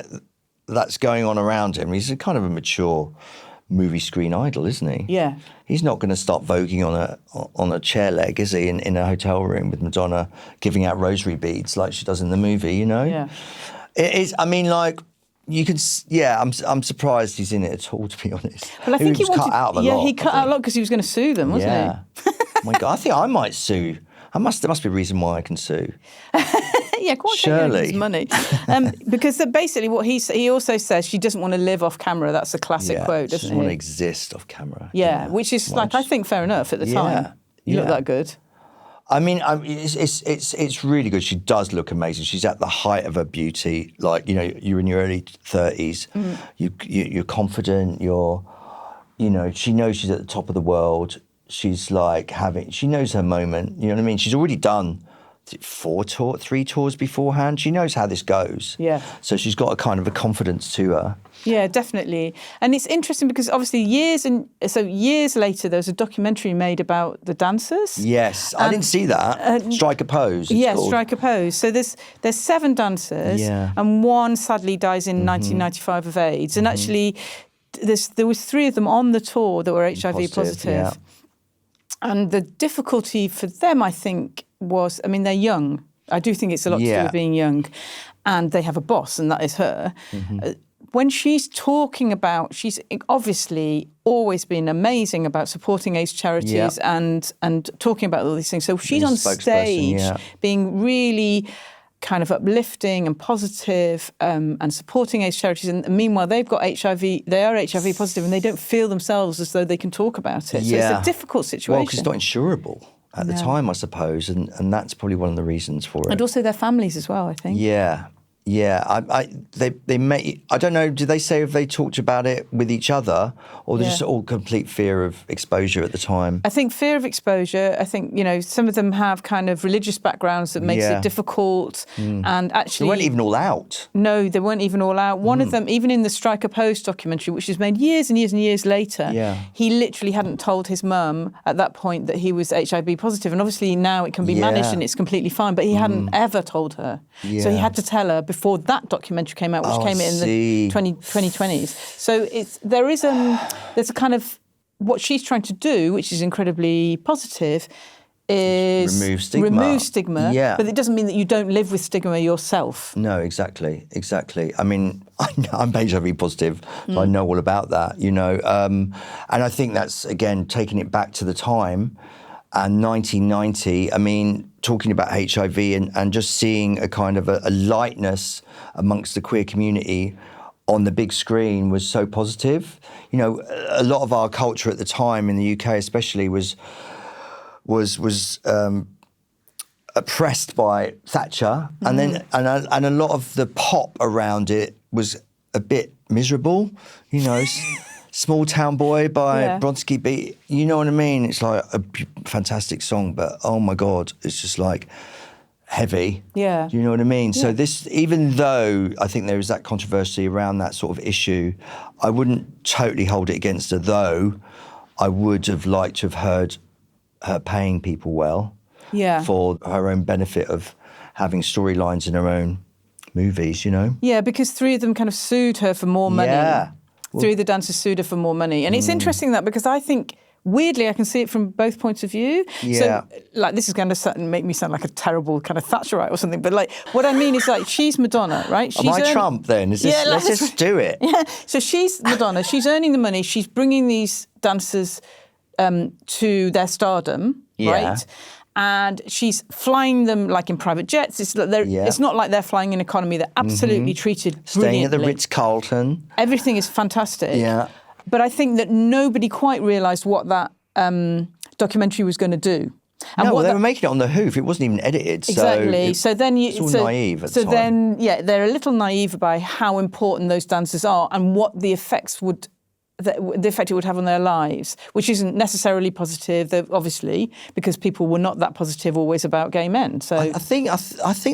that's going on around him. He's a kind of a mature movie screen idol, isn't he? Yeah. He's not going to start voguing on a chair leg, is he, in a hotel room with Madonna giving out rosary beads like she does in the movie, you know? Yeah. It is, I mean, like, you can, I'm surprised he's in it at all, to be honest. Well, I think he was cut out a lot. Yeah, he cut out a lot because he was going to sue them, wasn't he? Oh my God, I think I might sue. There must be a reason why I can sue. Yeah, go on, Surely. take his money. Because basically what he also says, she doesn't want to live off camera. That's a classic quote, doesn't it? She doesn't want to exist off camera. Yeah, which is I think fair enough at the time. You look that good. I mean, it's really good. She does look amazing. She's at the height of her beauty. Like, you know, you're in your early 30s. You're confident. You know, she knows she's at the top of the world. She's like she knows her moment. You know what I mean? She's already done 3 tours beforehand. She knows how this goes. Yeah. So she's got a kind of a confidence to her. Yeah, definitely. And it's interesting because obviously years later there was a documentary made about the dancers. Yes, I didn't see that. Strike a Pose. Yeah, Strike a Pose. So there's 7 dancers, and one sadly dies in 1995 of AIDS. And actually, there was 3 of them on the tour that were HIV positive. Yeah. And the difficulty for them, I think, was, I mean, they're young. I do think it's a lot to do with being young. And they have a boss, and that is her. When she's talking about, she's obviously always been amazing about supporting AIDS charities and talking about all these things. So she's on stage being really kind of uplifting and positive and supporting AIDS charities. And meanwhile, they've got HIV, they are HIV positive, and they don't feel themselves as though they can talk about it. So it's a difficult situation. Well, because it's not insurable at the time, I suppose, and that's probably one of the reasons for it. And also their families as well, I think. Yeah. they may. I don't know. Did they say if they talked about it with each other, or they're just all complete fear of exposure at the time? I think fear of exposure. I think some of them have kind of religious backgrounds that makes it difficult, and actually they weren't even all out. No, they weren't even all out. One of them, even in the Strike a Pose documentary, which was made years and years and years later, he literally hadn't told his mum at that point that he was HIV positive, and obviously now it can be managed and it's completely fine. But he hadn't ever told her, so he had to tell her before that documentary came out, which came in the 2020s. So there's a kind of what she's trying to do, which is incredibly positive, is remove stigma. Yeah. But it doesn't mean that you don't live with stigma yourself. No, exactly. I mean, I'm HIV positive, so I know all about that, and I think that's, again, taking it back to the time. And 1990, I mean, talking about HIV and just seeing a kind of a lightness amongst the queer community on the big screen was so positive. A lot of our culture at the time in the UK especially was oppressed by Thatcher, and then and a lot of the pop around it was a bit miserable, Small Town Boy by Bronski Beat. You know what I mean? It's like a fantastic song, but oh my God, it's just like heavy. Yeah. Do you know what I mean? Yeah. So this, even though I think there is that controversy around that sort of issue, I wouldn't totally hold it against her, though I would have liked to have heard her paying people well for her own benefit of having storylines in her own movies, Yeah, because 3 of them kind of sued her for more money. Yeah. 3 of the dancers sued her for more money. And it's interesting that, because I think, weirdly, I can see it from both points of view. Yeah. So, this is going to make me sound like a terrible kind of Thatcherite or something, but, what I mean is, she's Madonna, right? Am I Trump, then? Let's just do it. Yeah, so she's Madonna. She's earning the money. She's bringing these dancers to their stardom, right? And she's flying them in private jets. It's not like they're flying in economy. They're absolutely treated Staying brilliantly. at the Ritz-Carlton. Everything is fantastic. Yeah. But I think that nobody quite realised what that documentary was going to do. And they were making it on the hoof. It wasn't even edited. Exactly. So it's all naive at the time. They're a little naive by how important those dancers are and what the effect it would have on their lives, which isn't necessarily positive, obviously, because people were not that positive always about gay men. So I think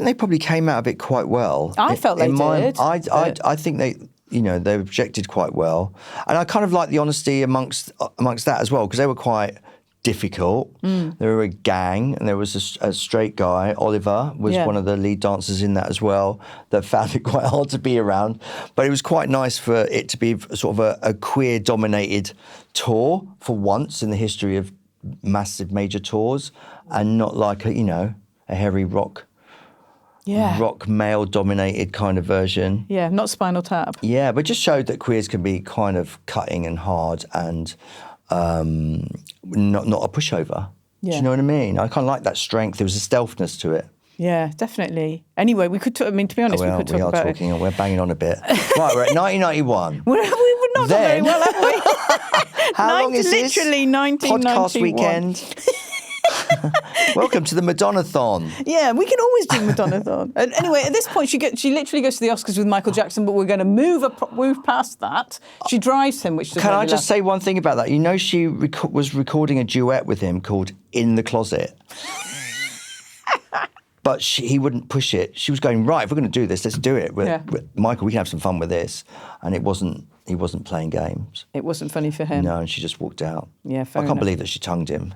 they probably came out of it quite well. I felt they did. I think they. They objected quite well, and I kind of like the honesty amongst that as well, because they were quite difficult. They were a gang, and there was a straight guy, Oliver, was one of the lead dancers in that as well, that found it quite hard to be around. But it was quite nice for it to be sort of a queer-dominated tour for once in the history of massive major tours, and not like a hairy rock male-dominated kind of version. Yeah, not Spinal Tap. Yeah, but just showed that queers can be kind of cutting and hard and not a pushover. Yeah. Do you know what I mean? I kind of like that strength. There was a stealthness to it. Yeah, definitely. Anyway, we could talk, to be honest, we could talk about it. We're banging on a bit. Right, we're at 1991. We've not done very well, have we? How long is this? Literally 1991. Podcast weekend. Welcome to the Madonna-thon. Yeah, we can always do Madonna-thon. Anyway, at this point, she literally goes to the Oscars with Michael Jackson, but we're going to move past that. She drives him, which doesn't Can I really just say one thing about that? She was recording a duet with him called In the Closet. But he wouldn't push it. She was going, right, if we're going to do this, let's do it. Michael, we can have some fun with this. And he wasn't playing games. It wasn't funny for him. No, and she just walked out. Yeah, fair enough. I can't believe that she tongued him.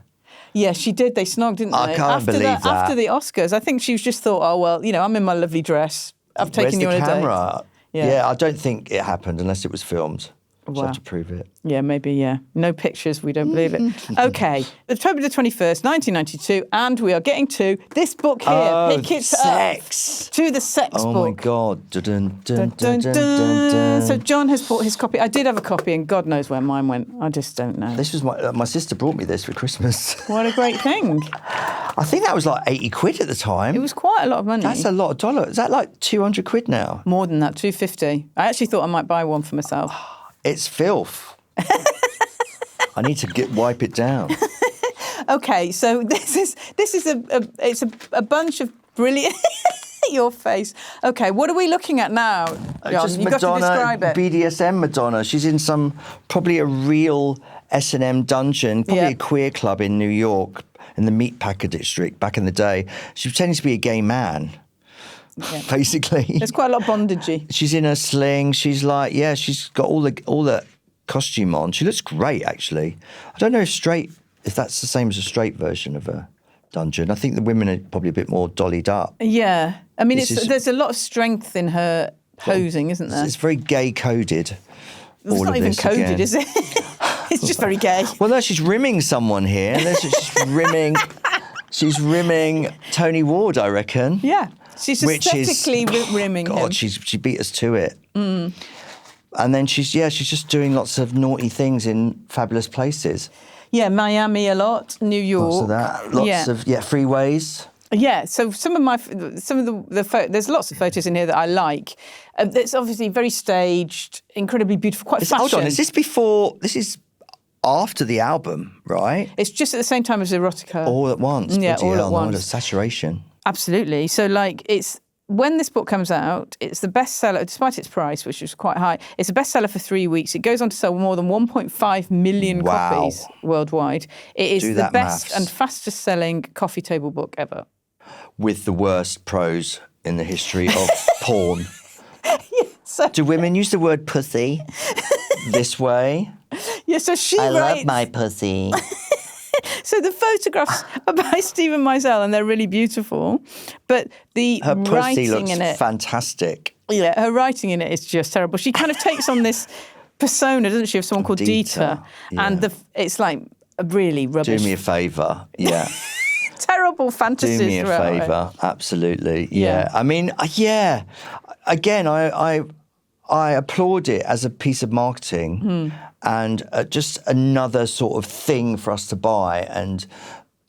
Yeah, she did. They snogged, didn't they? I can't believe that. After the Oscars, I think she just thought, oh, well, I'm in my lovely dress. I've taken you on a date. Where's the camera? Yeah, I don't think it happened unless it was filmed. Wow. Have to prove it. Yeah, maybe, yeah. No pictures, we don't believe it. Okay, October the 21st, 1992, and we are getting to this book here. Pick it sex. Up. To the sex book. Oh, my God. Dun, dun, dun, dun, dun. So John has bought his copy. I did have a copy, and God knows where mine went. I just don't know. This was my sister brought me this for Christmas. What a great thing. I think that was like 80 quid at the time. It was quite a lot of money. That's a lot of dollars. Is that like 200 quid now? More than that, 250. I actually thought I might buy one for myself. It's filth. I need to wipe it down. Okay, so this is a bunch of brilliant. Your face. Okay, what are we looking at now, John? Just You've got to describe it. BDSM Madonna. She's in probably a real S&M dungeon, probably a queer club in New York, in the Meatpacker district back in the day. She pretending to be a gay man. Yeah. Basically, there's quite a lot of bondagey. She's in a sling. She's like, she's got all the costume on. She looks great, actually. I don't know if that's the same as a straight version of a dungeon. I think the women are probably a bit more dollied up. Yeah, I mean, there's a lot of strength in her posing, isn't there? It's very gay coded. It's not even coded, is it? It's just very gay. Well, no, she's rimming someone here. She's rimming Tony Ward, I reckon. Yeah. She's aesthetically rimming him. God, she beat us to it. Mm. And then she's just doing lots of naughty things in fabulous places. Yeah, Miami a lot, New York. Lots of that. Lots of freeways. Yeah, so some of the there's lots of photos in here that I like. It's obviously very staged, incredibly beautiful, quite fashion. Hold on, is this before? This is after the album, right? It's just at the same time as Erotica. All at once. Yeah, all at once. What a saturation. Absolutely. So, when this book comes out, it's the bestseller, despite its price, which is quite high. It's a bestseller for 3 weeks. It goes on to sell more than 1.5 million copies worldwide. It is the best and fastest selling coffee table book ever. With the worst prose in the history of porn. So, do women use the word pussy this way? Yeah, so I love my pussy. So the photographs are by Stephen Meisel and they're really beautiful, but her pussy looks in it, fantastic. Yeah, her writing in it is just terrible. She kind of takes on this persona, doesn't she, of someone called Dita, and it's like really rubbish. Do me a favour, yeah. Terrible fantasies. Do me a favour, absolutely, yeah. I mean, again, I applaud it as a piece of marketing and just another sort of thing for us to buy and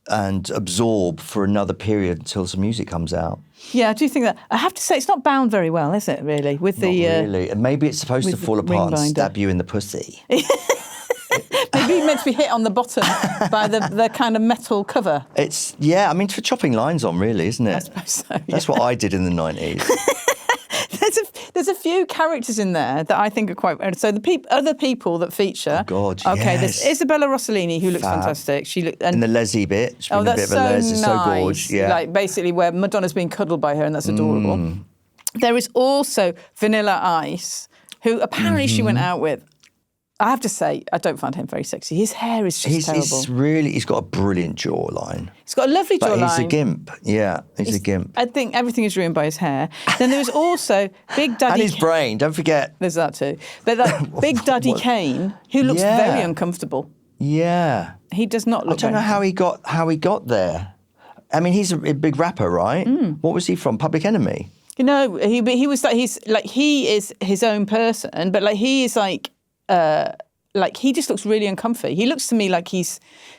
absorb for another period until some music comes out. Yeah, I do think that. I have to say, it's not bound very well, is it, really? Not really. And maybe it's supposed to fall apart and stab you in the pussy. Maybe meant to be hit on the bottom by the kind of metal cover. I mean, for chopping lines on, really, isn't it? I suppose so, yeah. That's what I did in the 90s. There's a few characters in there that I think are quite... So other people that feature... Oh, God, okay, there's Isabella Rossellini, who looks fantastic. In the Leslie bit. She's been a bit of a les. It's so gorgeous. Yeah. Like, basically, where Madonna's being cuddled by her, and that's adorable. There is also Vanilla Ice, who apparently she went out with. I have to say, I don't find him very sexy. His hair is just terrible. He's got a brilliant jawline. He's got a lovely jawline. But he's a gimp. Yeah, he's a gimp. I think everything is ruined by his hair. Then there's also Big Daddy... And his brain, don't forget. There's that too. But Big Daddy Kane, who looks very uncomfortable. Yeah. He does not look... I don't know how he got there. I mean, he's a big rapper, right? What was he from? Public Enemy? No, he was like... he is his own person, but he is he just looks really uncomfy. He looks to me like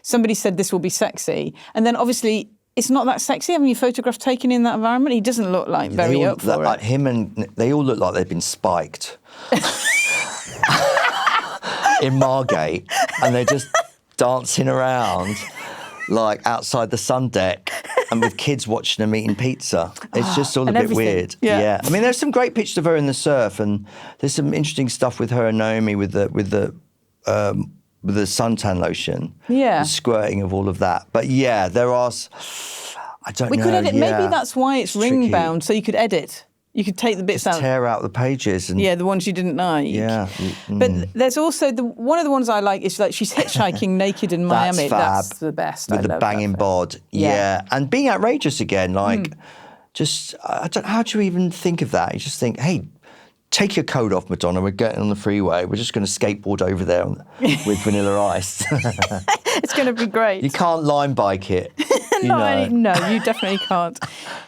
somebody said this will be sexy. And then obviously it's not that sexy having your photograph taken in that environment. He doesn't look very up for it. Him and they all look like they've been spiked in Margate, and they're just dancing around outside the sun deck and with kids watching them eating pizza. It's just all a bit weird. Yeah. I mean, there's some great pictures of her in the surf, and there's some interesting stuff with her and Naomi with the suntan lotion. Yeah. The squirting of all of that. But yeah, there are... I don't know. We could edit. Maybe that's why it's ring bound, so you could edit. You could take the bits out. Tear out the pages. And the ones you didn't like. Yeah. But there's also one of the ones I like is she's hitchhiking naked in Miami. That's the best. With the banging bod. Yeah. And being outrageous again, how do you even think of that? You just think, hey, take your coat off, Madonna. We're getting on the freeway. We're just going to skateboard over there with Vanilla Ice. It's going to be great. You can't line bike it. No, you definitely can't.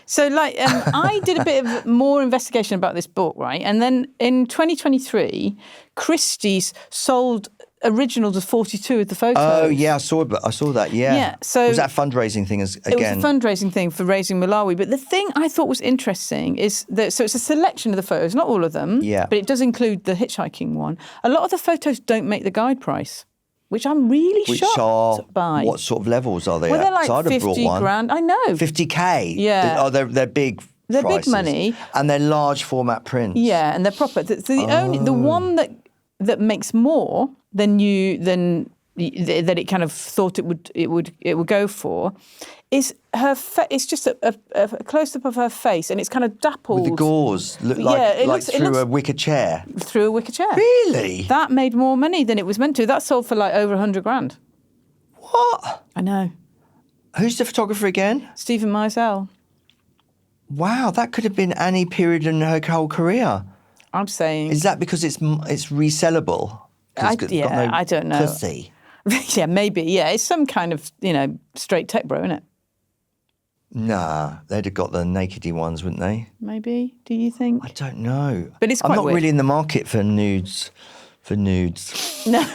So, I did a bit of more investigation about this book, right? And then in 2023, Christie's sold originals of 42 of the photos. Oh, yeah, I saw that, yeah. Yeah, so... Was that a fundraising thing again? It was a fundraising thing for Raising Malawi. But the thing I thought was interesting is that... So it's a selection of the photos, not all of them. Yeah. But it does include the hitchhiking one. A lot of the photos don't make the guide price, which I'm really shocked by. What sort of levels are they at? They're like 50 grand. I know. 50K? Yeah. Oh, they're big They're prices. big money. And they're large format prints. Yeah, and they're proper. The one that makes more than that it kind of thought it would go for is her it's just a close up of her face, and it's kind of dappled with the gauze, through a wicker chair. Through a wicker chair. Really? That made more money than it was meant to. That sold for like over $100,000. What? I know. Who's the photographer again? Stephen Meisel. Wow, that could have been any period in her whole career. I'm saying. Is that because it's resellable? I don't know. Pussy. Yeah, maybe. Yeah, it's some kind of, straight tech bro, isn't it? Nah, they'd have got the nakedy ones, wouldn't they? Maybe. Do you think? I don't know. But it's quite I'm not weird. really in the market for nudes. No.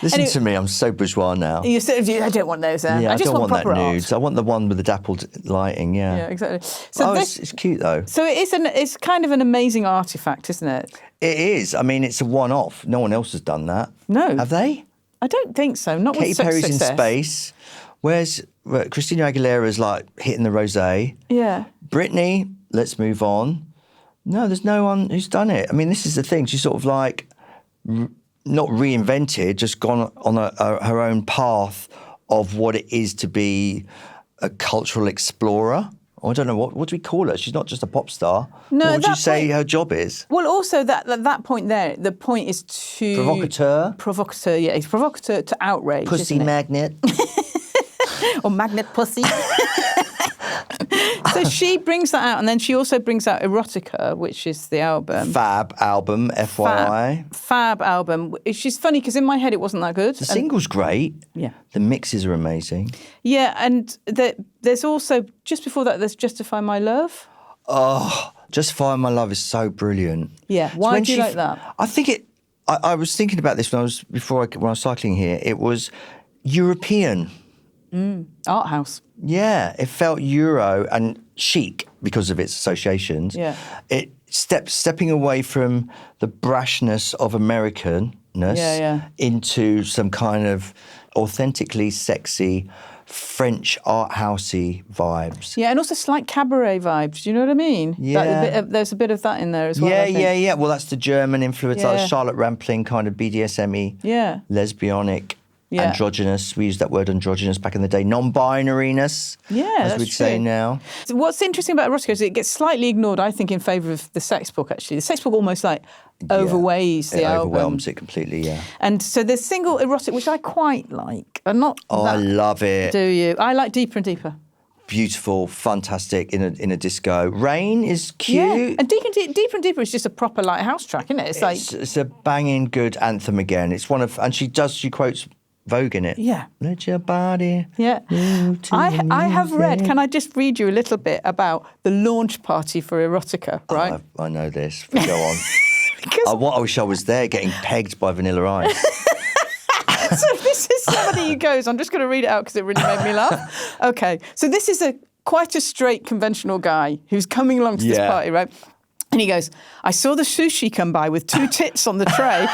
Listen to me, I'm so bourgeois now. I don't want those. Yeah, I just don't want that proper nudes. I want the one with the dappled lighting. Yeah. Yeah, exactly. So it's cute though. So it's kind of an amazing artifact, isn't it? It is. I mean, it's a one-off. No one else has done that. No. Have they? I don't think so. Not Katy with such Perry's success. in space. Where's Christina Aguilera's like hitting the rosé? Yeah. Britney, let's move on. No, there's no one who's done it. I mean, this is the thing. She's sort of like not reinvented, just gone on her own path of what it is to be a cultural explorer. I don't know, what do we call her? She's not just a pop star. No, what would you say her job is? Well, also that point there, the point is to... Provocateur? Provocateur, yeah. It's provocateur to outrage, Pussy magnet. Or magnet pussy. So she brings that out, and then she also brings out Erotica, which is the album. Fab album, FYI. Fab album. She's funny because in my head it wasn't that good. The single's great. Yeah. The mixes are amazing. Yeah, and there's also, just before that, there's Justify My Love. Oh, Justify My Love is so brilliant. Yeah, why do you like that? I think I was thinking about this when I was cycling here. It was European. Art house. Yeah, it felt Euro and chic because of its associations. Yeah. It stepping away from the brashness of Americanness into some kind of authentically sexy French art housey vibes. Yeah, and also slight cabaret vibes. Do you know what I mean? Yeah. There's a bit of that in there as well. Yeah. Well, that's the German influence, like Charlotte Rampling kind of BDSM-y, lesbianic. Yeah. Androgynous. We used that word androgynous back in the day. Non-binariness, as we'd say now. So what's interesting about erotica is it gets slightly ignored, I think, in favour of the sex book, actually. The sex book almost overweighs the album. It overwhelms it completely, yeah. And so there's single erotic, which I quite like. And not I love it. Do you? I like Deeper and Deeper. Beautiful, fantastic in a disco. Rain is cute. Yeah, and Deeper and Deeper is just a proper like house track, isn't it? It's a banging good anthem again. It's one of, and she quotes Vogue in it. Yeah. Let your body. Yeah. I have read, can I just read you a little bit about the launch party for Erotica, right? I know this. Go on. I wish I was there getting pegged by Vanilla Ice. So this is somebody who goes, I'm just going to read it out because it really made me laugh. Okay. So this is quite a straight, conventional guy who's coming along to this party, right? And he goes, I saw the sushi come by with 2 tits on the tray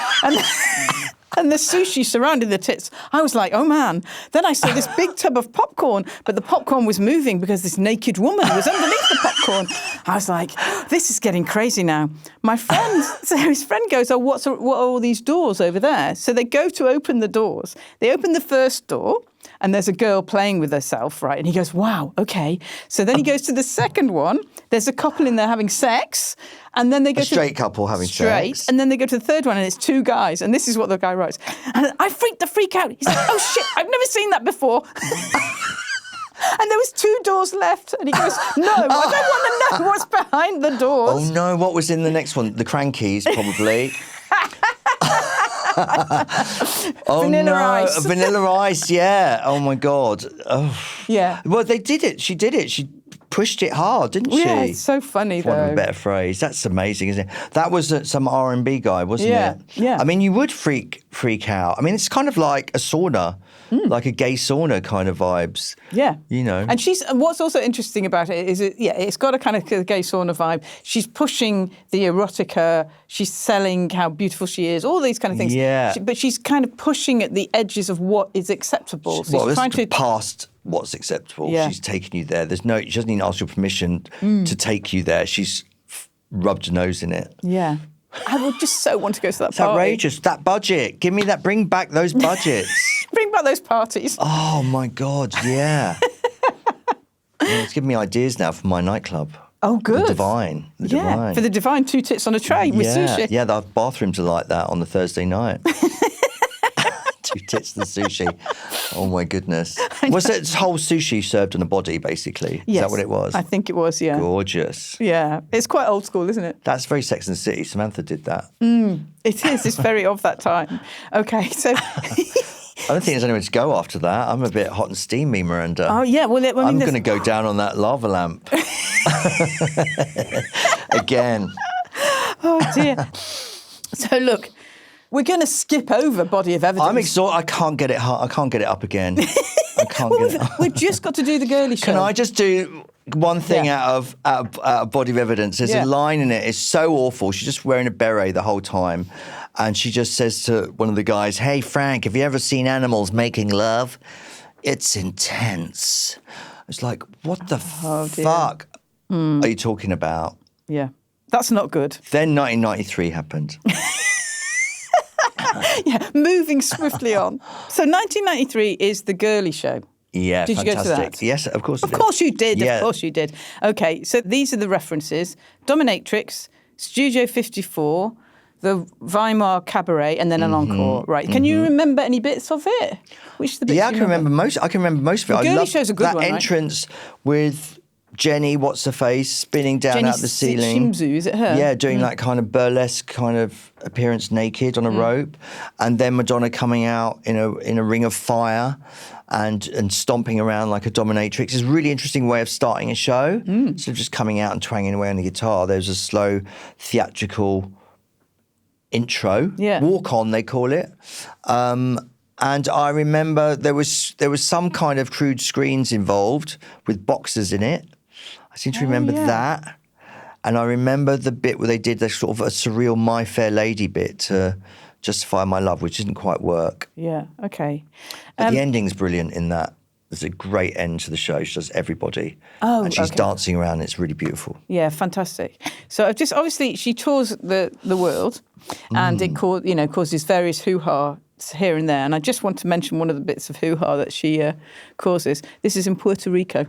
and the sushi surrounding the tits. I was like, oh man. Then I saw this big tub of popcorn, but the popcorn was moving because this naked woman was underneath the popcorn. I was like, this is getting crazy now. His friend goes, what are all these doors over there? So they go to open the doors. They open the first door, and there's a girl playing with herself, right? And he goes, wow, okay. So then he goes to the second one. There's a couple in there having sex. And then they go to a straight couple having sex. And then they go to the third one, and it's 2 guys. And this is what the guy writes. And I freaked the freak out. He's like, oh, shit, I've never seen that before. And there was 2 doors left. And he goes, no, I don't want to know what's behind the doors. Oh, no, what was in the next one? The Crankies, probably. Vanilla Ice. Vanilla Ice, yeah. Oh, my God. Oh. Yeah. Well, they did it. She did it. She pushed it hard, didn't she? Yeah, it's so funny, though. For want of a better phrase. That's amazing, isn't it? That was some R&B guy, wasn't it? Yeah. I mean, you would freak freak out. I mean, it's kind of like a sauna, like a gay sauna kind of vibes. Yeah. You know. And what's also interesting about it is, it's got a kind of gay sauna vibe. She's pushing the erotica. She's selling how beautiful she is, all these kind of things. Yeah. But she's kind of pushing at the edges of what is acceptable. So she's trying to past what's acceptable. Yeah. She's taking you there. She doesn't even ask your permission to take you there. She's rubbed her nose in it. Yeah. I would just so want to go to that It's party. outrageous. That budget. Give me that. Bring back those budgets. Bring back those parties. Oh, my God. Yeah. It's giving me ideas now for my nightclub. Oh, good. The Divine. Divine. For the Divine, 2 tits on a tray with sushi. Yeah, the bathrooms are like that on the Thursday night. 2 tits and sushi. Oh, my goodness. Was it whole sushi served on a body, basically? Yes. Is that what it was? I think it was, yeah. Gorgeous. Yeah. It's quite old school, isn't it? That's very Sex and the City. Samantha did that. It is. It's very of that time. Okay, so... I don't think there's anywhere to go after that. I'm a bit hot and steamy, Miranda. Oh, yeah. Well, I'm going to go down on that lava lamp. Again. Oh, dear. So, look, we're going to skip over body of evidence. I'm exhausted. I can't get it up again. I can't get it up. We've just got to do the Girlie show. Can I just do one thing out of Body of Evidence? There's a line in it. It's so awful. She's just wearing a beret the whole time. And she just says to one of the guys, "Hey, Frank, have you ever seen animals making love? It's intense." It's like, what the fuck are you talking about? Yeah. That's not good. Then 1993 happened. Yeah, moving swiftly on. So 1993 is the Girlie show. Yeah, Did fantastic. you go to that? Yes, of course I did. Of course you did. Yeah. Of course you did. Okay, so these are the references. Dominatrix, Studio 54, the Weimar Cabaret, and then an encore. Right. Can you remember any bits of it? Which the bits Yeah, I can remember most. I can remember most of it. The I Girlie love show's a good that one, right? entrance with Jenny, what's her face, spinning down Jenny out the ceiling. Shimzu, is it her? Yeah, doing that kind of burlesque kind of appearance naked on a rope, and then Madonna coming out in a ring of fire and stomping around like a dominatrix. It's a really interesting way of starting a show. Instead of just coming out and twanging away on the guitar, there's a slow theatrical intro. Yeah. Walk on, they call it. And I remember there was some kind of crude screens involved with boxers in it. I seem to remember that. And I remember the bit where they did the sort of a surreal My Fair Lady bit to Justify My Love, which didn't quite work. Yeah, okay. But the ending's brilliant in that. There's a great end to the show. She does everybody. Oh, and she's okay. dancing around. It's really beautiful. Yeah, fantastic. So I've just, obviously, she tours the world, and it causes various hoo-ha here and there. And I just want to mention one of the bits of hoo-ha that she causes. This is in Puerto Rico.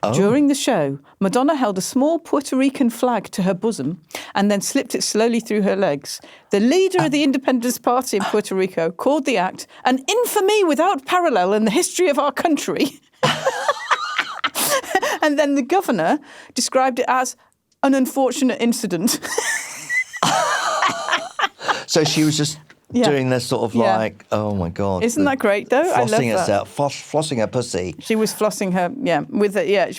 Oh. During the show, Madonna held a small Puerto Rican flag to her bosom and then slipped it slowly through her legs. The leader of the Independence Party in Puerto Rico called the act an infamy without parallel in the history of our country. And then the governor described it as an unfortunate incident. So she was just doing this sort of like, oh my God. Isn't that great though? I love Flossing that. herself, flossing her pussy. She was flossing her,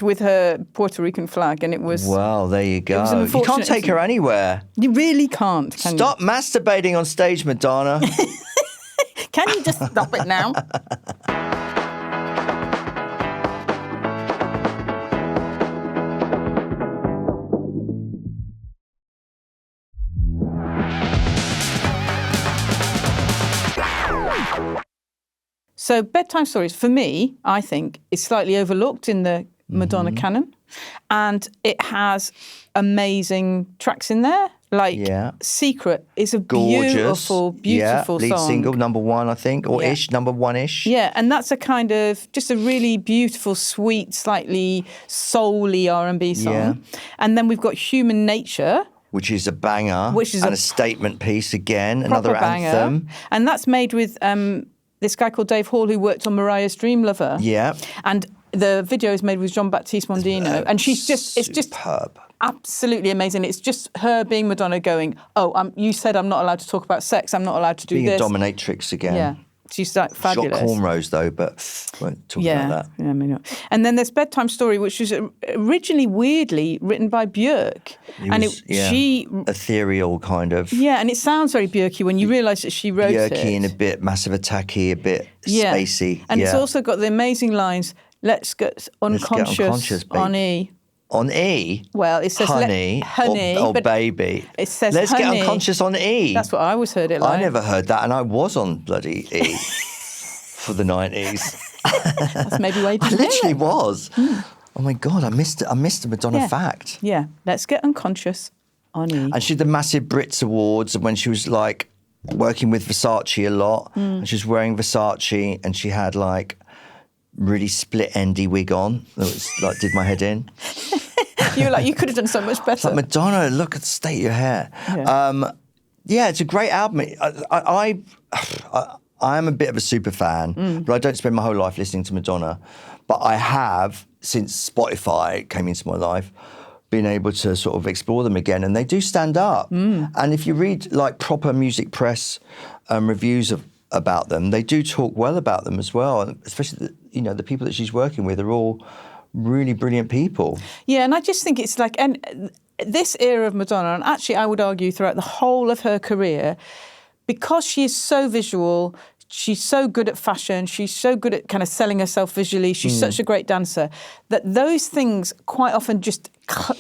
with her Puerto Rican flag, and it was... Wow, there you go. was an You can't unfortunate take her anywhere. You really can't, can Stop masturbating on stage, Madonna. you? Can you just stop it now? So Bedtime Stories, for me, I think, is slightly overlooked in the Madonna canon. And it has amazing tracks in there. Like Secret is a beautiful lead song. single, number one, I think, or number one-ish. Yeah, and that's a kind of, just a really beautiful, sweet, slightly soul-y R&B song. Yeah. And then we've got Human Nature. Which is a banger. Which is a statement piece again, another proper banger. anthem. And that's made with this guy called Dave Hall, who worked on Mariah's Dream Lover. Yeah. And the video is made with Jean-Baptiste Mondino. And she's just, it's just superb. Absolutely amazing. It's just her being Madonna going, you said I'm not allowed to talk about sex. I'm not allowed to do Being this. a dominatrix again. Yeah. She's like fabulous. Shot cornrows though, but won't talk about that. Yeah, I mean, and then there's Bedtime Story, which was originally weirdly written by Björk. She ethereal kind of. Yeah, and it sounds very Björky when you realise that she wrote it. Björky and a bit Massive Attacky, a bit spacey. And it's also got the amazing lines, let's get unconscious on E. On E? Well, it says honey, or baby. It says let's honey. get unconscious on E. That's what I always heard it like. I never heard that, and I was on bloody E for the 90s. That's maybe why you didn't I literally hear it. was. Oh my God, I missed it. I missed a Madonna fact. Yeah, let's get unconscious on E. And she had the massive Brits Awards when she was like working with Versace a lot. And she was wearing Versace, and she had like really split-endy wig on that was like did my head in. You were like, you could have done so much better. Like, Madonna, look at the state of your hair. Yeah, it's a great album. I am a bit of a super fan, but I don't spend my whole life listening to Madonna. But I have, since Spotify came into my life, been able to sort of explore them again, and they do stand up. And if you read like proper music press reviews about them, they do talk well about them as well. And especially, the people that she's working with are all really brilliant people. Yeah, and I just think it's like, and this era of Madonna, and actually I would argue throughout the whole of her career, because she is so visual, she's so good at fashion, she's so good at kind of selling herself visually, she's such a great dancer, that those things quite often just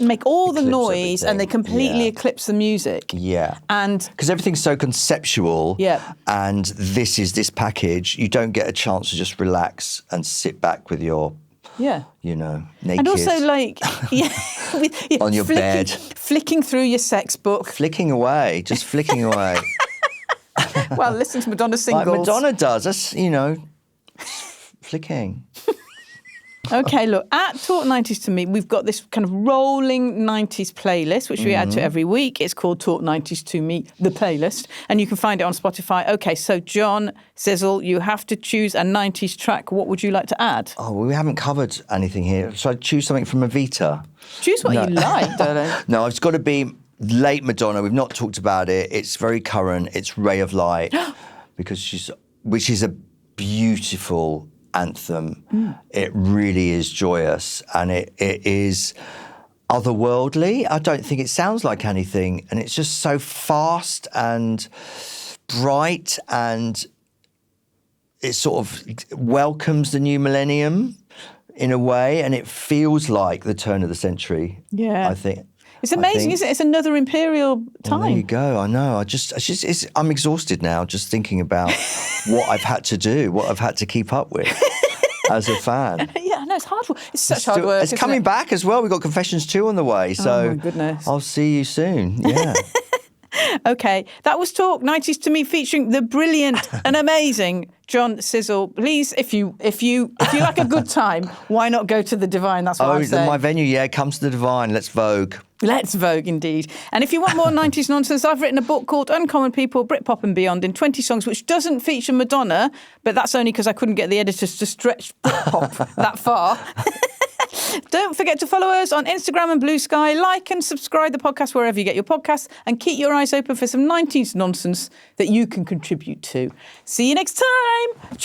make all the noise and they completely eclipse the music. Yeah. And because everything's so conceptual, and this package, you don't get a chance to just relax and sit back with your naked. And also, like, on your bed. Flicking through your sex book. Flicking away, just flicking away. Well, listen to Madonna's singles. Like Madonna does, that's, flicking. Okay, look, at Talk 90s to Me, we've got this kind of rolling 90s playlist, which we add to every week. It's called Talk 90s to Me, the playlist, and you can find it on Spotify. Okay, so John Sizzle, you have to choose a 90s track. What would you like to add? Oh, well, we haven't covered anything here. So I'd choose something from Evita. Choose what you like, darling. No, it's got to be late Madonna. We've not talked about it. It's very current. It's Ray of Light, which is a beautiful anthem. It really is joyous, and it is otherworldly. I don't think it sounds like anything, and it's just so fast and bright, and it sort of welcomes the new millennium in a way, and it feels like the turn of the century. Yeah, I think. It's amazing, isn't it? It's another imperial time. Well, there you go. I know. I'm exhausted now just thinking about what I've had to do, what I've had to keep up with as a fan. Yeah, no, it's hard work. It's such hard work. It's coming back as well. We've got Confessions 2 on the way. So my goodness. I'll see you soon. Yeah. Okay, that was Talk 90s to Me featuring the brilliant and amazing John Sizzle. Please, if you like a good time, why not go to the Divine? That's what I'm saying. My venue, come to the Divine. Let's Vogue. Let's Vogue, indeed. And if you want more 90s nonsense, I've written a book called Uncommon People, Britpop and Beyond in 20 songs, which doesn't feature Madonna, but that's only because I couldn't get the editors to stretch Britpop that far. Don't forget to follow us on Instagram and Blue Sky. Like and subscribe the podcast wherever you get your podcasts, and keep your eyes open for some 90s nonsense that you can contribute to. See you next time.